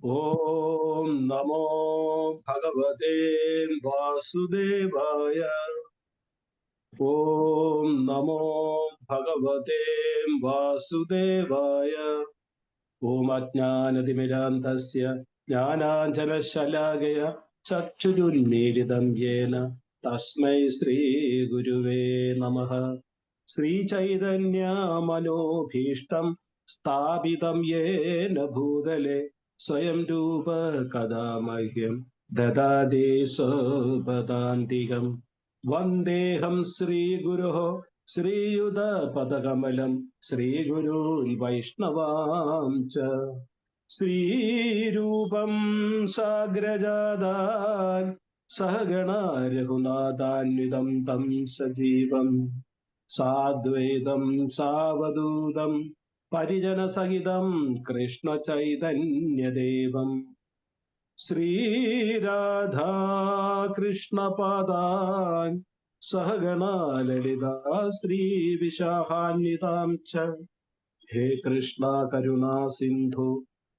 ഓം നമോ ഭഗവതേ വാസുദേവായ. ഓം നമോ ഭഗവതേ വാസുദേവായ. ഓം അജ്ഞാനതിമിരാന്തസ്യ ജ്ഞാനാഞ്ജനശലാകയ ചക്ഷുരുന്മീലിതം യേന തസ്മൈ ശ്രീ ഗുരുവേ നമഃ. ശ്രീചൈതന്യമനോഭീഷ്ടം സ്ഥാപിതം യേന ഭൂതലെ സ്വയം രൂപ കഥാ മഹ്യം ദദാതി സ്വപദാന്തികം. വന്ദേഹം ശ്രീഗുരോഃ ശ്രീയുതപദകമലം ശ്രീഗുരൂൻ വൈഷ്ണവാംച. ശ്രീരൂപം സാഗ്രജാതാൻ സഹഗണ രഘുനാഥാന്വിതം തം സജീവം സാദ്വൈതം സാവധൂതം പരിജനസഹിതം കൃഷ്ണ ചൈതന്യദേവം. ശ്രീരാധാ കൃഷ്ണപാദാൻ സഹഗണ ലളിതാ ശ്രീവിശാഖാന്വിതാം ച. ഹേ കൃഷ്ണ കരുണാ സിന്ധു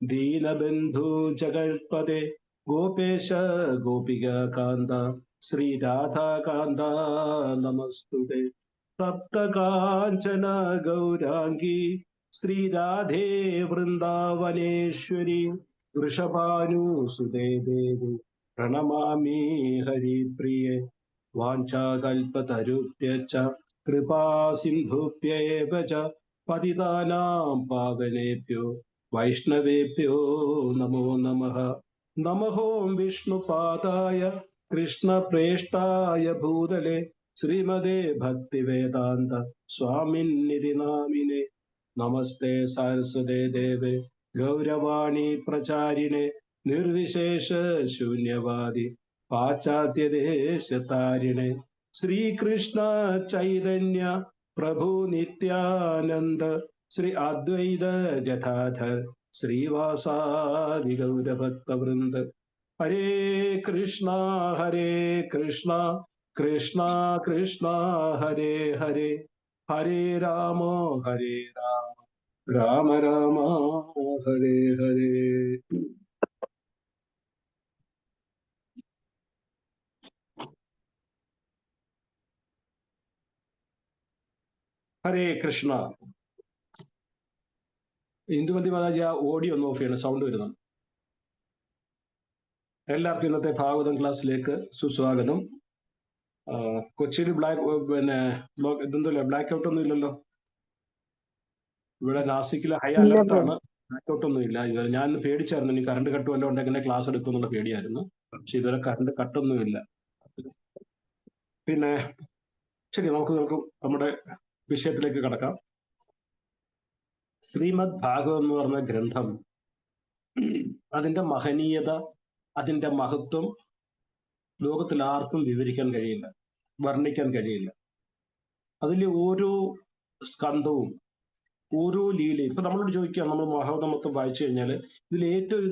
ദീനബന്ധു ജഗൽപദേ ഗോപേശ ഗോപിക കാന്ത ശ്രീരാധാകാന്ത നമസ്തുതേ. തപ്തകാഞ്ചന ഗൗരാംഗി ശ്രീരാധേ വൃന്ദാവനേശ്വരി വൃഷഭാനുസുതേ ദേവി പ്രണമാമി ഹരിപ്രിയേ. വാഞ്ചാകൽപതരുഭ്യശ്ച കൃപാ സിന്ധുഭ്യേവ ച പതിതാനാം പാവനേഭ്യോ വൈഷ്ണവേഭ്യോ നമോ നമഃ. നമോം വിഷ്ണുപാദായ കൃഷ്ണപ്രേഷ്ഠായ ഭൂതലേ ശ്രീമതേ ഭക്തിവേദാന്ത സ്വാമിന്നിധി നാമിനെ. നമസ്തേ സരസ്വതേ ദേവേ ഗൗരവാണി പ്രചാരിണേ നിർവിശേഷ ശൂന്യവാദി പാശ്ചാത്യദേശതാരിണേ. ശ്രീകൃഷ്ണ ചൈതന്യ പ്രഭു നിത്യാനന്ദ ശ്രീ അദ്വൈത ഗദാധർ ശ്രീവാസാദി ഗൗരഭക്തവൃന്ദ. ഹരേ കൃഷ്ണ കൃഷ്ണ കൃഷ്ണ ഹരേ ഹരേ. ഹരേ രാമ രാമ രാമ ഹരേ ഹരേ. ഹരേ കൃഷ്ണ. ഇന്ദുമതി മാതാജി ആ ഓഡിയോ ഒന്ന് ഓഫ് ചെയ്യണം, സൗണ്ട് വരുന്നു. എല്ലാവർക്കും ഇന്നത്തെ ഭാഗവതം ക്ലാസ്സിലേക്ക് സുസ്വാഗതം. കൊച്ചിയിൽ ഇതെന്തല്ല ബ്ലാക്ക് ഔട്ട് ഒന്നും ഇല്ലല്ലോ. ഇവിടെ നാസിക്കിലെ ഹൈ അലർട്ടാണ്, ബ്ലാക്ക് ഔട്ട് ഒന്നും ഇല്ല. ഞാൻ പേടിച്ചായിരുന്നു, ഇനി കറണ്ട് കട്ട് വല്ലതും ഉണ്ടെങ്കിൽ ക്ലാസ് എടുക്കുമെന്നുള്ള പേടിയായിരുന്നു. പക്ഷെ ഇതുവരെ കറണ്ട് കട്ടൊന്നുമില്ല. പിന്നെ ശരി, നമുക്ക് നമ്മുടെ വിഷയത്തിലേക്ക് കടക്കാം. ശ്രീമദ് ഭാഗവതം എന്ന് പറഞ്ഞ ഗ്രന്ഥം, അതിന്റെ മഹനീയത, അതിന്റെ മഹത്വം ലോകത്തിൽ ആർക്കും വിവരിക്കാൻ കഴിയില്ല, വർണ്ണിക്കാൻ കഴിയില്ല. അതിലെ ഓരോ സ്കന്ധവും ഓരോ ലീലയും, ഇപ്പൊ നമ്മളോട് ചോദിക്കുക, നമ്മൾ ഭാഗവതം മൊത്തം വായിച്ചു കഴിഞ്ഞാൽ ഇതിൽ ഏറ്റവും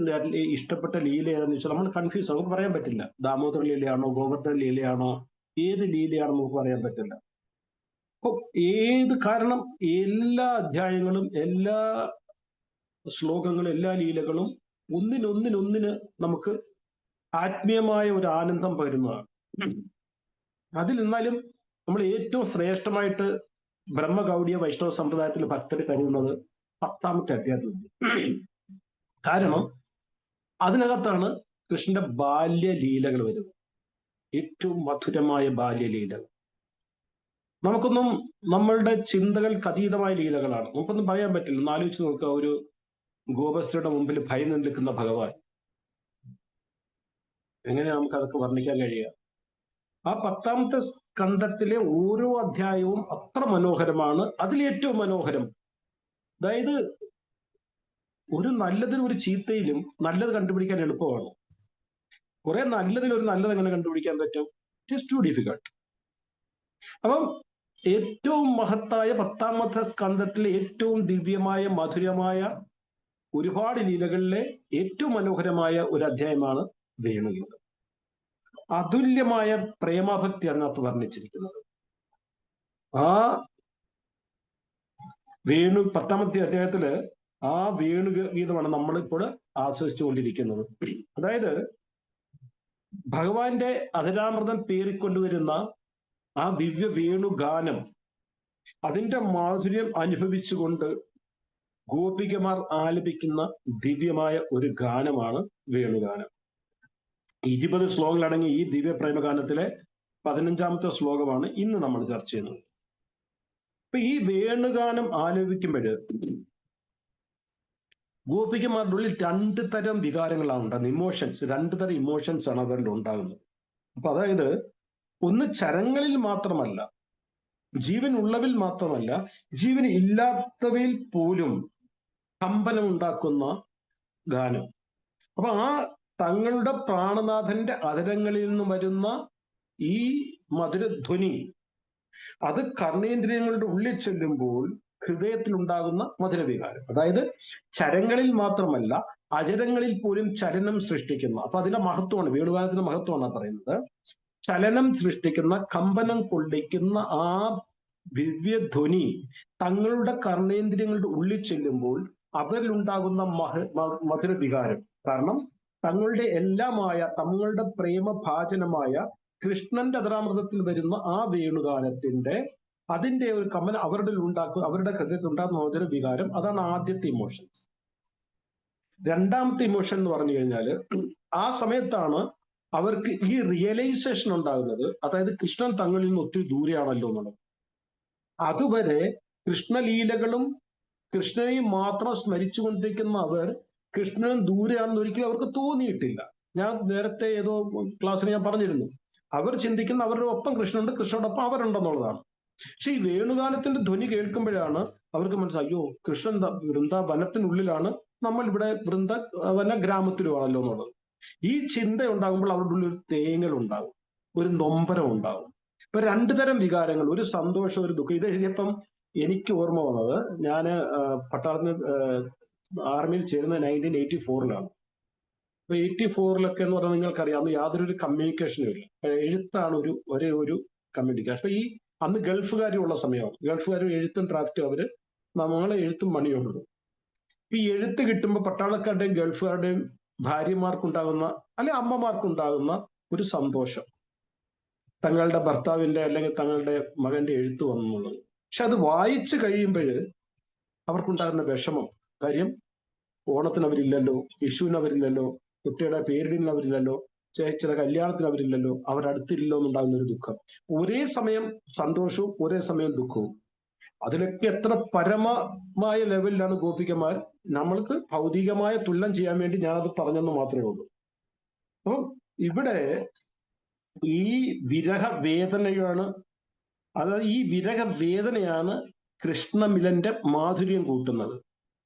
ഇഷ്ടപ്പെട്ട ലീല ഏതാണെന്ന് വെച്ചാൽ നമ്മൾ കൺഫ്യൂസ്, നമുക്ക് പറയാൻ പറ്റില്ല. ദാമോദർ ലീലയാണോ, ഗോവർദ്ധന ലീലയാണോ, ഏത് ലീലയാണോ നമുക്ക് പറയാൻ പറ്റില്ല. അപ്പൊ കാരണം എല്ലാ അധ്യായങ്ങളും, എല്ലാ ശ്ലോകങ്ങളും, എല്ലാ ലീലകളും ഒന്നിനൊന്നിന് നമുക്ക് ആത്മീയമായ ഒരു ആനന്ദം പകരുന്നതാണ്. അതിൽ നിന്നാലും നമ്മൾ ഏറ്റവും ശ്രേഷ്ഠമായിട്ട് ബ്രഹ്മഗൗഡിയ വൈഷ്ണവ സമ്പ്രദായത്തിൽ ഭക്തർ കരുതുന്നത് 10ാമത്തെ അധ്യായത്തിൽ. കാരണം അതിനകത്താണ് കൃഷ്ണന്റെ ബാല്യലീലകൾ വരുന്നത്, ഏറ്റവും മധുരമായ ബാല്യലീലകൾ. നമുക്കൊന്നും നമ്മളുടെ ചിന്തകൾക്ക് അതീതമായ ലീലകളാണ്, നമുക്കൊന്നും പറയാൻ പറ്റില്ല. ഒന്ന് ആലോചിച്ച് നോക്കുക, ഒരു ഗോപസ്ത്രീയുടെ മുമ്പിൽ ഭയന്ന് നിൽക്കുന്ന ഭഗവാൻ, എങ്ങനെ നമുക്ക് അതൊക്കെ വർണ്ണിക്കാൻ കഴിയുക? ആ 10ാമത്തെ സ്കന്ധത്തിലെ ഓരോ അധ്യായവും അത്ര മനോഹരമാണ്. അതിലേറ്റവും മനോഹരം, അതായത് ഒരു നല്ലതിലും ഒരു ചീത്തയിലും നല്ലത് കണ്ടുപിടിക്കാൻ എളുപ്പമാണ്. കുറെ നല്ലതിൽ ഒരു നല്ലത് എങ്ങനെ കണ്ടുപിടിക്കാൻ പറ്റും? It is too difficult. അപ്പം ഏറ്റവും മഹത്തായ 10ാമത്തെ സ്കന്ധത്തിലെ ഏറ്റവും ദിവ്യമായ, മധുരമായ, ഒരുപാട് ലീലകളിലെ ഏറ്റവും മനോഹരമായ ഒരു അധ്യായമാണ് വേണുഗീതം. അതുല്യമായ പ്രേമഭക്തി അതിനകത്ത് വർണ്ണിച്ചിരിക്കുന്നത്. ആ വേണു 10ാമത്തെ അധ്യായത്തില് ആ വേണുഗീതമാണ് നമ്മളിപ്പോൾ ആസ്വദിച്ചുകൊണ്ടിരിക്കുന്നത്. അതായത് ഭഗവാന്റെ അധരാമൃതം പേറിക്കൊണ്ടുവരുന്ന ആ ദിവ്യ വേണുഗാനം, അതിന്റെ മാധുര്യം അനുഭവിച്ചുകൊണ്ട് ഗോപികമാർ ആലപിക്കുന്ന ദിവ്യമായ ഒരു ഗാനമാണ് വേണുഗാനം. 20 ശ്ലോകങ്ങളടങ്ങിയ ഈ ദിവ്യ പ്രേമഗാനത്തിലെ 15ാമത്തെ ശ്ലോകമാണ് ഇന്ന് നമ്മൾ ചർച്ച ചെയ്യുന്നത്. അപ്പൊ ഈ വേണുഗാനം ആലപിക്കുമ്പോൾ ഗോപികമാരുടെ ഉള്ളിൽ 2 തരം വികാരങ്ങളാണ് ഉണ്ടാകുന്നത്. ഇമോഷൻസ്, 2 തരം ഇമോഷൻസ് ആണ് അവരിൽ ഉണ്ടാകുന്നത്. അപ്പൊ അതായത് ഒന്ന് ചരങ്ങളിൽ മാത്രമല്ല, ജീവൻ ഉള്ളവിൽ മാത്രമല്ല, ജീവൻ ഇല്ലാത്തവയിൽ പോലും കമ്പനം ഉണ്ടാക്കുന്ന ഗാനം. അപ്പൊ ആ തങ്ങളുടെ പ്രാണനാഥന്റെ അധരങ്ങളിൽ നിന്ന് വരുന്ന ഈ മധുരധ്വനി, അത് കർണേന്ദ്രിയങ്ങളുടെ ഉള്ളിൽ ചെല്ലുമ്പോൾ ഹൃദയത്തിൽ ഉണ്ടാകുന്ന മധുരവികാരം. അതായത് ചരങ്ങളിൽ മാത്രമല്ല, അചരങ്ങളിൽ പോലും ചലനം സൃഷ്ടിക്കുന്ന, അപ്പൊ അതിന്റെ മഹത്വമാണ്, വേണുഗാനത്തിന്റെ മഹത്വമാണ് പറയുന്നത്. ചലനം സൃഷ്ടിക്കുന്ന, കമ്പനം കൊള്ളിക്കുന്ന ആ ദിവ്യധ്വനി തങ്ങളുടെ കർണേന്ദ്രിയങ്ങളുടെ ഉള്ളിൽ ചെല്ലുമ്പോൾ അവരിലുണ്ടാകുന്ന മധുരവികാരം. കാരണം തങ്ങളുടെ എല്ലാമായ, തങ്ങളുടെ പ്രേമഭാജനമായ കൃഷ്ണന്റെ അധരാമൃതത്തിൽ വരുന്ന ആ വേണുഗാനത്തിന്റെ അതിന്റെ ഒരു കമ്പനം അവരുടെ ഹൃദയത്തിൽ ഉണ്ടാകുന്ന മധുര വികാരം. അതാണ് ആദ്യത്തെ ഇമോഷൻസ്. രണ്ടാമത്തെ ഇമോഷൻ എന്ന് പറഞ്ഞു കഴിഞ്ഞാല് ആ സമയത്താണ് അവർക്ക് ഈ റിയലൈസേഷൻ ഉണ്ടാകുന്നത്. അതായത് കൃഷ്ണൻ തങ്ങളിൽ നിന്ന് ഒത്തിരി ദൂരെയാണല്ലോ എന്നുള്ളത്. അതുവരെ കൃഷ്ണലീലകളും കൃഷ്ണനെയും മാത്രം സ്മരിച്ചുകൊണ്ടിരിക്കുന്ന അവർ കൃഷ്ണനും ദൂരെയാണെന്ന് ഒരിക്കലും അവർക്ക് തോന്നിയിട്ടില്ല. ഞാൻ നേരത്തെ ഏതോ ക്ലാസ്സിൽ ഞാൻ പറഞ്ഞിരുന്നു, അവർ ചിന്തിക്കുന്ന അവരുടെ ഒപ്പം കൃഷ്ണനുണ്ട്, കൃഷ്ണനോടൊപ്പം അവരുണ്ടെന്നുള്ളതാണ്. പക്ഷെ ഈ വേണുഗാനത്തിന്റെ ധ്വനി കേൾക്കുമ്പോഴാണ് അവർക്ക് മനസ്സിലായി, അയ്യോ കൃഷ്ണൻ വൃന്ദാവനത്തിനുള്ളിലാണ്, നമ്മൾ ഇവിടെ വന ഗ്രാമത്തിലുമാണല്ലോ എന്നുള്ളത്. ഈ ചിന്ത ഉണ്ടാകുമ്പോൾ അവരുടെ ഉള്ളിൽ ഒരു തേങ്ങൽ ഉണ്ടാകും, ഒരു നൊമ്പരം ഉണ്ടാകും. ഇപ്പൊ 2 തരം വികാരങ്ങൾ, ഒരു സന്തോഷം, ഒരു ദുഃഖം. ഇത് എഴുതിയപ്പം എനിക്ക് ഓർമ്മ വന്നത്, ഞാൻ പട്ടാളത്തിന് ആർമിയിൽ ചേരുന്ന 1984 അപ്പൊ 84 എന്ന് പറഞ്ഞാൽ നിങ്ങൾക്കറിയാം, അന്ന് യാതൊരു കമ്മ്യൂണിക്കേഷനും ഇല്ല. എഴുത്താണ് ഒരേ ഒരു കമ്മ്യൂണിക്കേഷൻ. അപ്പൊ ഈ അന്ന് ഗൾഫുകാരുള്ള സമയമാണ്. ഗൾഫുകാരും എഴുത്തും ഡ്രാഫ്റ്റും അവര് നമ്മളെ എഴുത്തും പണിയുള്ളൂ. ഈ എഴുത്ത് കിട്ടുമ്പോൾ പട്ടാളക്കാരുടെയും ഗൾഫുകാരുടെയും ഭാര്യമാർക്കുണ്ടാകുന്ന, അല്ലെ അമ്മമാർക്കുണ്ടാകുന്ന ഒരു സന്തോഷം, തങ്ങളുടെ ഭർത്താവിന്റെ അല്ലെങ്കിൽ തങ്ങളുടെ മകന്റെ എഴുത്ത് വന്നുള്ളത്. പക്ഷെ അത് വായിച്ചു കഴിയുമ്പോൾ അവർക്കുണ്ടാകുന്ന വിഷമം. കാര്യം ഓണത്തിന് അവരില്ലല്ലോ, വിഷുവിന് അവരില്ലല്ലോ, കുട്ടിയുടെ പേരിടിന് അവരില്ലല്ലോ, ചില കല്യാണത്തിന് അവരില്ലല്ലോ, അവരടുത്തില്ലല്ലോ എന്നുണ്ടാകുന്ന ഒരു ദുഃഖം. ഒരേ സമയം സന്തോഷവും ഒരേ സമയം ദുഃഖവും. അതിലൊക്കെ എത്ര പരമമായ ലെവലിലാണ് ഗോപികമാർ. നമ്മൾക്ക് ഭൗതികമായ തുലനം ചെയ്യാൻ വേണ്ടി ഞാനത് പറഞ്ഞെന്ന് മാത്രമേ ഉള്ളൂ. അപ്പം ഇവിടെ ഈ വിരഹ വേദനയാണ്, അതായത് ഈ വിരഹ വേദനയാണ് കൃഷ്ണമിലന്റെ മാധുര്യം കൂട്ടുന്നത്.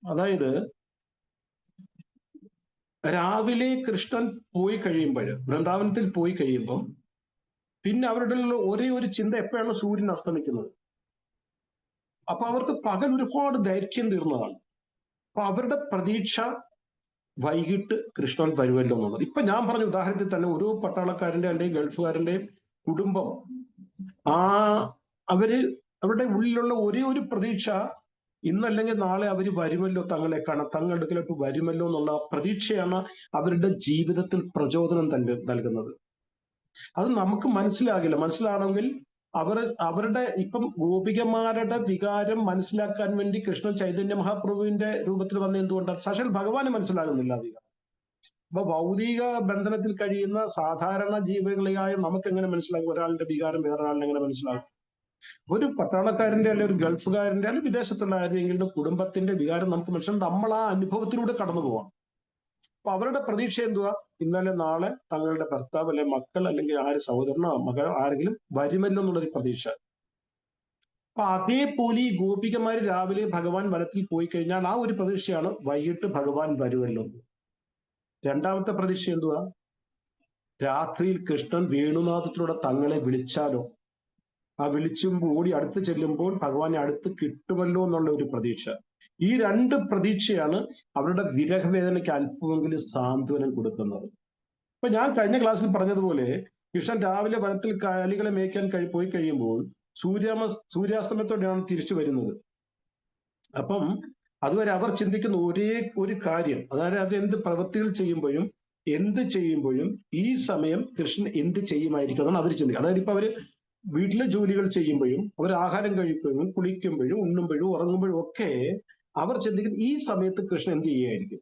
അതായത് രാവിലെ കൃഷ്ണൻ പോയി കഴിയുമ്പോൾ, വൃന്ദാവനത്തിൽ പോയി കഴിയുമ്പം പിന്നെ അവരുടെ ഒരേ ഒരു ചിന്ത എപ്പോഴാണ് സൂര്യൻ അസ്തമിക്കുന്നത്. അപ്പൊ അവർക്ക് പകൽ ഒരുപാട് ദൈർഘ്യം തീർന്നതാണ്. അപ്പൊ അവരുടെ പ്രതീക്ഷ വൈകിട്ട് കൃഷ്ണൻ വരുമല്ലോ എന്നുള്ളത്. ഇപ്പൊ ഞാൻ പറഞ്ഞ ഉദാഹരണത്തിൽ തന്നെ ഓരോ പട്ടാളക്കാരന്റെ അല്ലെങ്കിൽ ഗൾഫുകാരന്റെയും കുടുംബം, അവരുടെ ഉള്ളിലുള്ള ഒരേ ഒരു പ്രതീക്ഷ, ഇന്നല്ലെങ്കിൽ നാളെ അവർ വരുമല്ലോ, തങ്ങളെ കാണാൻ, തങ്ങളുടെ അടുക്കലേക്ക് വരുമല്ലോ എന്നുള്ള പ്രതീക്ഷയാണ് അവരുടെ ജീവിതത്തിൽ പ്രചോദനം നൽകുന്നത്. അത് നമുക്ക് മനസ്സിലാകില്ല. മനസ്സിലാണെങ്കിൽ അവരുടെ ഇപ്പം ഗോപികമാരുടെ വികാരം മനസ്സിലാക്കാൻ വേണ്ടി കൃഷ്ണൻ ചൈതന്യ മഹാപ്രഭുവിന്റെ രൂപത്തിൽ വന്ന എന്തുകൊണ്ടാണ്? സാക്ഷാൽ ഭഗവാന് മനസ്സിലാകുന്നില്ല വികാരം. അപ്പൊ ഭൗതിക ബന്ധനത്തിൽ കഴിയുന്ന സാധാരണ ജീവികളായ നമുക്ക് എങ്ങനെ മനസ്സിലാകും ഒരാളുടെ വികാരം വേറൊരാളിനെ എങ്ങനെ മനസ്സിലാകും? ഒരു പട്ടാളക്കാരന്റെ അല്ലെങ്കിൽ ഒരു ഗൾഫുകാരന്റെ അല്ലെങ്കിൽ വിദേശത്തുള്ള ആരെങ്കിലും കുടുംബത്തിന്റെ വികാരം നമുക്ക് മനസ്സിലാകും. നമ്മൾ ആ അനുഭവത്തിലൂടെ കടന്നു പോവാം. അപ്പൊ അവരുടെ പ്രതീക്ഷ എന്തുവാ? ഇന്നലെ നാളെ തങ്ങളുടെ ഭർത്താവ് അല്ലെങ്കിൽ മക്കൾ അല്ലെങ്കിൽ സഹോദരനോ മകളോ ആരെങ്കിലും വരുമല്ലോ എന്നുള്ളൊരു പ്രതീക്ഷ. അപ്പൊ അതേപോലെ ഈ ഗോപികമാര് രാവിലെ ഭഗവാൻ വനത്തിൽ പോയി കഴിഞ്ഞാൽ ആ ഒരു പ്രതീക്ഷയാണ് വൈകിട്ട് ഭഗവാൻ വരുമല്ലോ. രണ്ടാമത്തെ പ്രതീക്ഷ എന്തുവാ? രാത്രിയിൽ കൃഷ്ണൻ വേണുനാഥത്തിലൂടെ തങ്ങളെ വിളിച്ചാലോ, ആ വിളിച്ചുമ്പോൾ ഓടി അടുത്ത് ചെല്ലുമ്പോൾ ഭഗവാനെ അടുത്ത് കിട്ടുമല്ലോ എന്നുള്ള ഒരു പ്രതീക്ഷ. ഈ 2 പ്രതീക്ഷയാണ് അവരുടെ വിരഹവേദനയ്ക്ക് അല്പമെങ്കിലും സാന്ത്വനം കൊടുക്കുന്നത്. ഇപ്പൊ ഞാൻ കഴിഞ്ഞ ക്ലാസ്സിൽ പറഞ്ഞതുപോലെ കൃഷ്ണൻ രാവിലെ വനത്തിൽ കാലികളെ മേയ്ക്കാൻ പോയി കഴിയുമ്പോൾ സൂര്യാസ്തമയത്തോടെയാണ് തിരിച്ചു വരുന്നത്. അപ്പം അതുവരെ അവർ ചിന്തിക്കുന്ന ഒരേ ഒരു കാര്യം, അതായത് അത് എന്ത് പ്രവൃത്തികൾ ചെയ്യുമ്പോഴും ഈ സമയം കൃഷ്ണൻ എന്ത് ചെയ്യുമായിരിക്കും എന്നാണ് അവർ ചിന്തിക്കുക. അതായത് ഇപ്പൊ അവര് വീട്ടിലെ ജോലികൾ ചെയ്യുമ്പോഴും അവർ ആഹാരം കഴിക്കുമ്പോഴും കുളിക്കുമ്പോഴും ഉണ്ണുമ്പോഴും ഉറങ്ങുമ്പോഴും ഒക്കെ അവർ ചിന്തിക്കുന്നത് ഈ സമയത്ത് കൃഷ്ണൻ എന്ത് ചെയ്യുകയായിരിക്കും.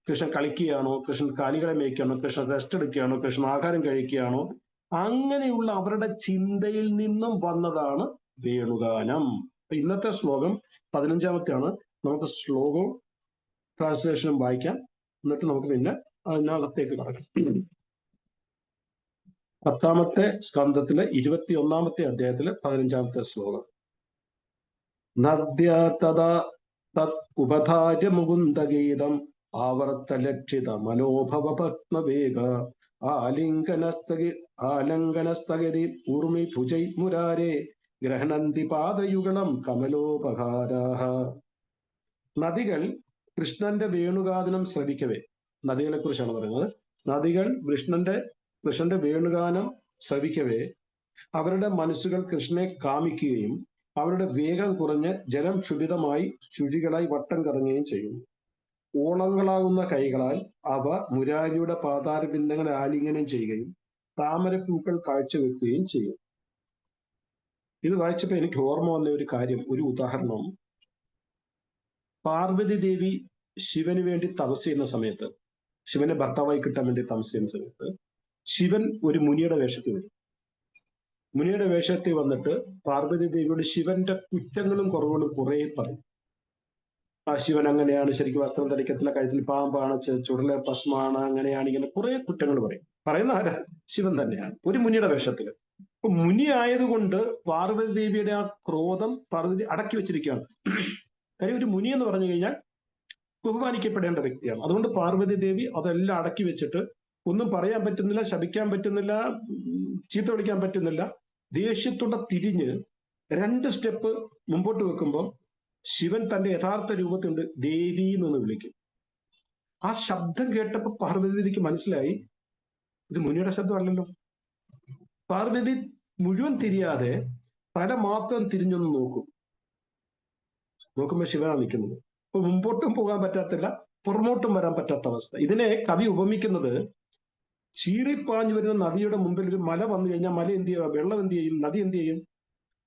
കൃഷ്ണൻ കളിക്കുകയാണോ, കൃഷ്ണൻ കാലികളെ മേയ്ക്കുകയാണോ, കൃഷ്ണൻ റെസ്റ്റ് എടുക്കുകയാണോ, കൃഷ്ണൻ ആഹാരം കഴിക്കുകയാണോ, അങ്ങനെയുള്ള അവരുടെ ചിന്തയിൽ നിന്നും വന്നതാണ് വേണുഗാനം. ഇന്നത്തെ ശ്ലോകം 15-ാമത്തെയാണ്. നമുക്ക് ശ്ലോകവും ട്രാൻസ്ലേഷനും വായിക്കാം, എന്നിട്ട് നമുക്ക് പിന്നെ അതിനകത്തേക്ക് കടക്കാം. 10-ാമത്തെ സ്കന്ധത്തിലെ 21-ാമത്തെ അധ്യായത്തിലെ 15-ാമത്തെ ശ്ലോകം. നദ്യ തഥാ തത് ഉപധാര്യ മുകുന്ദഗീതം ആവർത്തലക്ഷിത മനോഭവ പത്മവേഗ ആലിംഗനസ്തഗതി ഊർമി ഭുജൈ മുരാരേ ഗ്രഹണന്തി പാദയുഗളം കമലോപഹാരാഹ. നദികൾ കൃഷ്ണന്റെ വേണുഗാനം ശ്രവിക്കവേ, നദികളെ കുറിച്ചാണ് പറയുന്നത്. നദികൾ കൃഷ്ണന്റെ വേണുഗാനം ശ്രവിക്കവേ അവരുടെ മനസ്സുകൾ കൃഷ്ണനെ കാമിക്കുകയും അവരുടെ വേഗം കുറഞ്ഞ് ജലം ക്ഷുഭിതമായി ശുചികളായി വട്ടം കറങ്ങുകയും ചെയ്യുന്നു. ഓളങ്ങളാകുന്ന കൈകളാൽ അവ മുരാരിയുടെ പാതാരബിന്ദങ്ങളെ ആലിംഗനം ചെയ്യുകയും താമരപ്പൂക്കൾ കാഴ്ചവെക്കുകയും ചെയ്യും. ഇത് വായിച്ചപ്പോ എനിക്ക് ഓർമ്മ വന്ന ഒരു കാര്യം, ഒരു ഉദാഹരണം. പാർവതി ദേവി ശിവന് വേണ്ടി തപസ് ചെയ്യുന്ന സമയത്ത്, ശിവനെ ഭർത്താവായി കിട്ടാൻ വേണ്ടി തപസ് ചെയ്യുന്ന സമയത്ത്, ശിവൻ ഒരു മുനിയുടെ വേഷത്തിൽ വരും. മുനിയുടെ വേഷത്തിൽ വന്നിട്ട് പാർവതി ദേവിയോട് ശിവന്റെ കുറ്റങ്ങളും കുറവുകളും കുറെ പറയും. ആ ശിവൻ അങ്ങനെയാണ്, ശരിക്കും വസ്ത്രം ധരിക്കത്തില്ല, കഴുത്തിൽ പാമ്പാണ്, ചുടല ഭസ്മാണ്, അങ്ങനെയാണ്, ഇങ്ങനെ കുറെ കുറ്റങ്ങൾ പറയും. പറയുന്ന ആരാ? ശിവൻ തന്നെയാണ്, ഒരു മുനിയുടെ വേഷത്തിൽ. അപ്പൊ മുനി ആയതുകൊണ്ട് പാർവതി ദേവിയുടെ ആ ക്രോധം പാർവതി അടക്കി വെച്ചിരിക്കുകയാണ്. കാര്യം ഒരു മുനി എന്ന് പറഞ്ഞു കഴിഞ്ഞാൽ ബഹുമാനിക്കപ്പെടേണ്ട വ്യക്തിയാണ്. അതുകൊണ്ട് പാർവതി ദേവി അതെല്ലാം അടക്കി വെച്ചിട്ട് ഒന്നും പറയാൻ പറ്റുന്നില്ല, ശപിക്കാൻ പറ്റുന്നില്ല, ചീത്ത വിളിക്കാൻ പറ്റുന്നില്ല. ദേഷ്യത്തോടെ തിരിഞ്ഞ് 2 സ്റ്റെപ്പ് മുമ്പോട്ട് വെക്കുമ്പോൾ ശിവൻ തന്റെ യഥാർത്ഥ രൂപത്തിലുണ്ട് ദേവി എന്ന് വിളിക്കും. ആ ശബ്ദം കേട്ടപ്പോൾ പാർവതി ദേവിക്ക് മനസ്സിലായി ഇത് മുനിയുടെ ശബ്ദമല്ലല്ലോ. പാർവതി മുഴുവൻ തിരിയാതെ തല മാത്രം തിരിഞ്ഞൊന്ന് നോക്കുമ്പോൾ ശിവനാണ് നിൽക്കുന്നത്. അപ്പൊ മുമ്പോട്ടും പോകാൻ പറ്റാത്തില്ല, പുറമോട്ടും വരാൻ പറ്റാത്ത അവസ്ഥ. ഇതിനെ കവി ഉപമിക്കുന്നത്, ചീറിപ്പാഞ്ഞു വരുന്ന നദിയുടെ മുമ്പിൽ ഒരു മല വന്നു കഴിഞ്ഞാൽ മല എന്ത് ചെയ്യുക, വെള്ളം എന്ത് ചെയ്യും, നദി എന്ത് ചെയ്യും,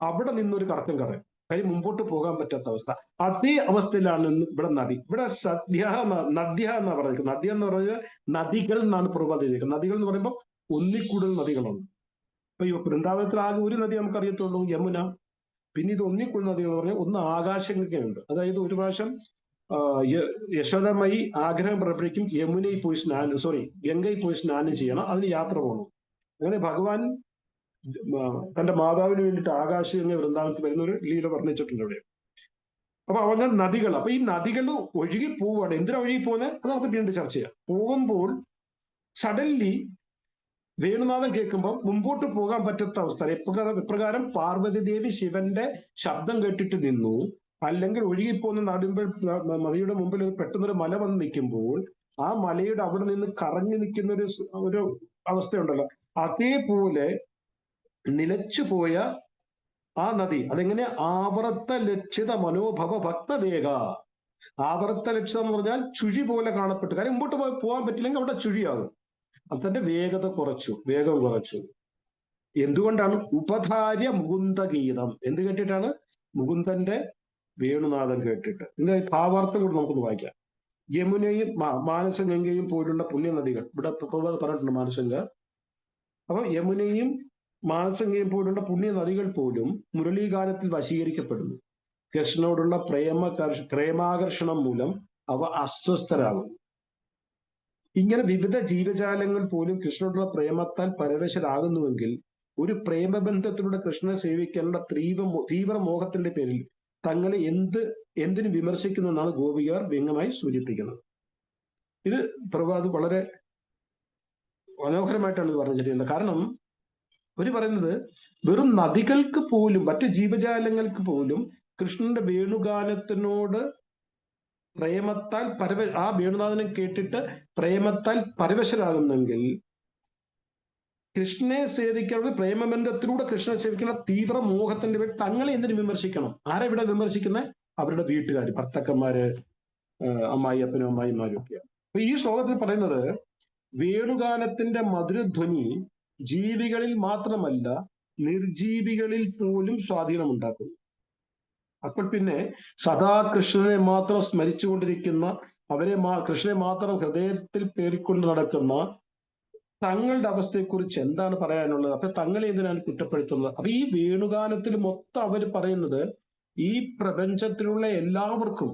അവിടെ നിന്നൊരു കറക്കം കറയും, കാര്യം മുമ്പോട്ട് പോകാൻ പറ്റാത്ത അവസ്ഥ. അതേ അവസ്ഥയിലാണ് ഇവിടെ നദി. ഇവിടെ നദ്യ എന്നാ പറഞ്ഞിരിക്കുന്നത്. നദ്യ എന്ന് പറഞ്ഞാൽ നദികൾ എന്നാണ് പ്രഭാതിരിക്കുന്നത്. നദികൾ എന്ന് പറയുമ്പോൾ ഒന്നിക്കൂടുതൽ നദികളുണ്ട്. ഇപ്പൊ ഈ വൃന്ദാവനത്തിൽ ആകെ ഒരു നദി നമുക്കറിയത്തുള്ളൂ, യമുന. പിന്നെ ഇത് ഒന്നിക്കൂടുതൽ നദികൾ എന്ന് പറഞ്ഞാൽ ഒന്ന് ആകാശഗംഗയുണ്ട്. അതായത് ഒരു പ്രാവശ്യം യശോദമായി ആഗ്രഹം പുറപ്പെടുവിക്കും യമുനയിൽ പോയി ഗംഗയിൽ പോയി സ്നാനം ചെയ്യണം, അതിന് യാത്ര പോകണം. അങ്ങനെ ഭഗവാൻ തന്റെ മാതാവിന് വേണ്ടിയിട്ട് ആകാശഗംഗ വൃന്ദാവനത്തിൽ വരുന്ന ഒരു ലീല വർണ്ണിച്ചിട്ടുണ്ട് ഇവിടെ. അപ്പൊ അവങ്ങൾ നദികൾ, അപ്പൊ ഈ നദികൾ ഒഴുകി പോവുകയാണ്. എന്തിനാ ഒഴുകി പോകുന്നത് അത് നമുക്ക് പിന്നീട് ചർച്ച ചെയ്യാം. പോകുമ്പോൾ സഡൻലി വേണുനാഥം കേൾക്കുമ്പോൾ മുമ്പോട്ട് പോകാൻ പറ്റാത്ത അവസ്ഥ. ഇപ്രകാരം പാർവതി ദേവി ശിവന്റെ ശബ്ദം കേട്ടിട്ട് നിന്നു. അല്ലെങ്കിൽ ഒഴുകിപ്പോകുന്ന നദിയുടെ മുമ്പിൽ പെട്ടെന്നൊരു മല വന്ന് നിൽക്കുമ്പോൾ ആ മലയുടെ അവിടെ നിന്ന് കറങ്ങി നിൽക്കുന്ന ഒരു അവസ്ഥയുണ്ടല്ലോ, അതേപോലെ നിലച്ചുപോയ ആ നദി അതെങ്ങനെ ആവർത്ത ലക്ഷിത മനോഭവ ഭക്തവേഗ. ആവർത്ത ലക്ഷിതം എന്ന് പറഞ്ഞാൽ ചുഴി പോലെ കാണപ്പെട്ടു. കാര്യം മുമ്പോട്ട് പോകാൻ പറ്റില്ലെങ്കിൽ അവിടെ ചുഴിയാകും. അതിന്റെ വേഗം കുറച്ചു. എന്തുകൊണ്ടാണ്? ഉപധാര്യ മുകുന്ദഗീതം. എന്ത് കേട്ടിട്ടാണ്? മുകുന്ദന്റെ വേണുനാഥം കേട്ടിട്ട്. ഇതിന്റെ ഭാവാർത്ഥം കൂടി നമുക്കൊന്ന് വായിക്കാം. യമുനയും മാനസഗംഗയും പോലുള്ള പുണ്യനദികൾ, ഇവിടെ പറഞ്ഞിട്ടുണ്ട് മാനസഗംഗ. അപ്പൊ യമുനയും മാനസഗംഗയും പോലുള്ള പുണ്യനദികൾ പോലും മുരളീഗാനത്തിൽ വശീകരിക്കപ്പെടുന്നു. കൃഷ്ണനോടുള്ള പ്രേമാകർഷണം മൂലം അവ അസ്വസ്ഥരാകും. ഇങ്ങനെ വിവിധ ജീവജാലങ്ങൾ പോലും കൃഷ്ണനോടുള്ള പ്രേമത്താൽ പരവശരാകുന്നുവെങ്കിൽ ഒരു പ്രേമബന്ധത്തിലൂടെ കൃഷ്ണനെ സേവിക്കാനുള്ള തീവ്ര മോഹത്തിന്റെ പേരിൽ തങ്ങളെ എന്തിനു വിമർശിക്കുന്നു എന്നാണ് ഗോപികർ വ്യംഗ്യമായി സൂചിപ്പിക്കുന്നത്. ഇത് പ്രഭാത് വളരെ മനോഹരമായിട്ടാണ് ഇത് പറഞ്ഞിരിക്കുന്നത്. കാരണം അവർ പറയുന്നത് വെറും നദികൾക്ക് പോലും മറ്റു ജീവജാലങ്ങൾക്ക് പോലും കൃഷ്ണന്റെ വേണുഗാനത്തിനോട് പ്രേമത്താൽ ആ വേണുനാഥനം കേട്ടിട്ട് പ്രേമത്താൽ പരവശരാകുന്നെങ്കിൽ കൃഷ്ണനെ സേവിക്കാനുള്ള പ്രേമബന്ധത്തിലൂടെ കൃഷ്ണനെ സേവിക്കുന്ന തീവ്ര മോഹത്തിന്റെ പേരിൽ തങ്ങളെ എന്തിനു വിമർശിക്കണം? ആരെ ഇവിടെ വിമർശിക്കുന്നത്? അവരുടെ വീട്ടുകാർ, ഭർത്താക്കന്മാര്, അമ്മായിയപ്പനും അമ്മായിമാരും ഒക്കെയാണ്. അപ്പൊ ഈ ശ്ലോകത്തിൽ പറയുന്നത് വേണുഗാനത്തിന്റെ മധുരധ്വനി ജീവികളിൽ മാത്രമല്ല നിർജീവികളിൽ പോലും സ്വാധീനം ഉണ്ടാക്കുന്നു. അപ്പോൾ പിന്നെ സദാ കൃഷ്ണനെ മാത്രം സ്മരിച്ചുകൊണ്ടിരിക്കുന്ന, കൃഷ്ണനെ മാത്രം ഹൃദയത്തിൽ പേറിക്കൊണ്ട് നടക്കുന്ന തങ്ങളുടെ അവസ്ഥയെക്കുറിച്ച് എന്താണ് പറയാനുള്ളത്? അപ്പൊ തങ്ങളെ എന്തിനാണ് കുറ്റപ്പെടുത്തുന്നത്? അപ്പൊ ഈ വേണുഗാനത്തിൽ മൊത്തം അവർ പറയുന്നത് ഈ പ്രപഞ്ചത്തിലുള്ള എല്ലാവർക്കും,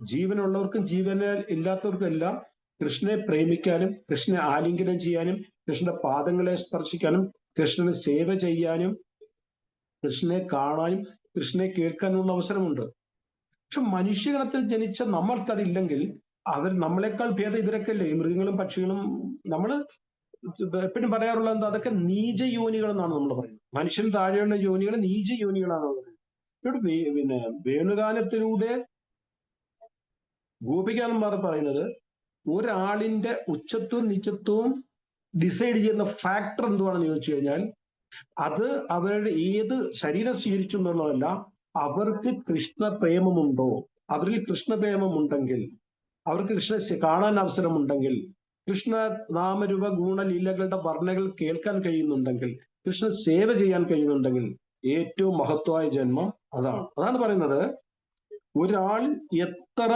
ജീവനുള്ളവർക്കും ജീവന ഇല്ലാത്തവർക്കും എല്ലാം കൃഷ്ണനെ പ്രേമിക്കാനും കൃഷ്ണനെ ആലിംഗനം ചെയ്യാനും കൃഷ്ണന്റെ പാദങ്ങളെ സ്പർശിക്കാനും കൃഷ്ണന് സേവ ചെയ്യാനും കൃഷ്ണനെ കാണാനും കൃഷ്ണനെ കേൾക്കാനുള്ള അവസരമുണ്ട്. പക്ഷെ മനുഷ്യഗണത്തിൽ ജനിച്ച നമ്മൾക്കതില്ലെങ്കിൽ നമ്മളെക്കാൾ ഭേദം ഇവരൊക്കെ അല്ലേ, മൃഗങ്ങളും പക്ഷികളും. നമ്മൾ എപ്പോഴും പറയാറുള്ളത് എന്താ? അതൊക്കെ നീചയോനികൾ എന്നാണ് നമ്മൾ പറയുന്നത്. മനുഷ്യൻ താഴെയുള്ള യോനികൾ നീചയോനികളാണ് പറയുന്നത്. ഇവിടെ പിന്നെ വേണുഗാനത്തിലൂടെ ഗോപികാന്മാർ പറയുന്നത് ഒരാളിന്റെ ഉച്ചത്വവും നിച്ചത്വവും ഡിസൈഡ് ചെയ്യുന്ന ഫാക്ടർ എന്തുവാണെന്ന് ചോദിച്ചു കഴിഞ്ഞാൽ അത് അവരുടെ ഏത് ശരീരം സ്വീകരിച്ചു എന്നുള്ളതല്ല, അവർക്ക് കൃഷ്ണ പ്രേമമുണ്ടോ. അവരിൽ കൃഷ്ണപ്രേമം ഉണ്ടെങ്കിൽ, അവർക്ക് കൃഷ്ണ കാണാൻ അവസരമുണ്ടെങ്കിൽ, കൃഷ്ണ നാമരൂപ ഗുണലീലകളുടെ വർണ്ണകൾ കേൾക്കാൻ കഴിയുന്നുണ്ടെങ്കിൽ, കൃഷ്ണ സേവ ചെയ്യാൻ കഴിയുന്നുണ്ടെങ്കിൽ ഏറ്റവും മഹത്വമായ ജന്മം അതാണ് പറയുന്നത്. ഒരാൾ എത്ര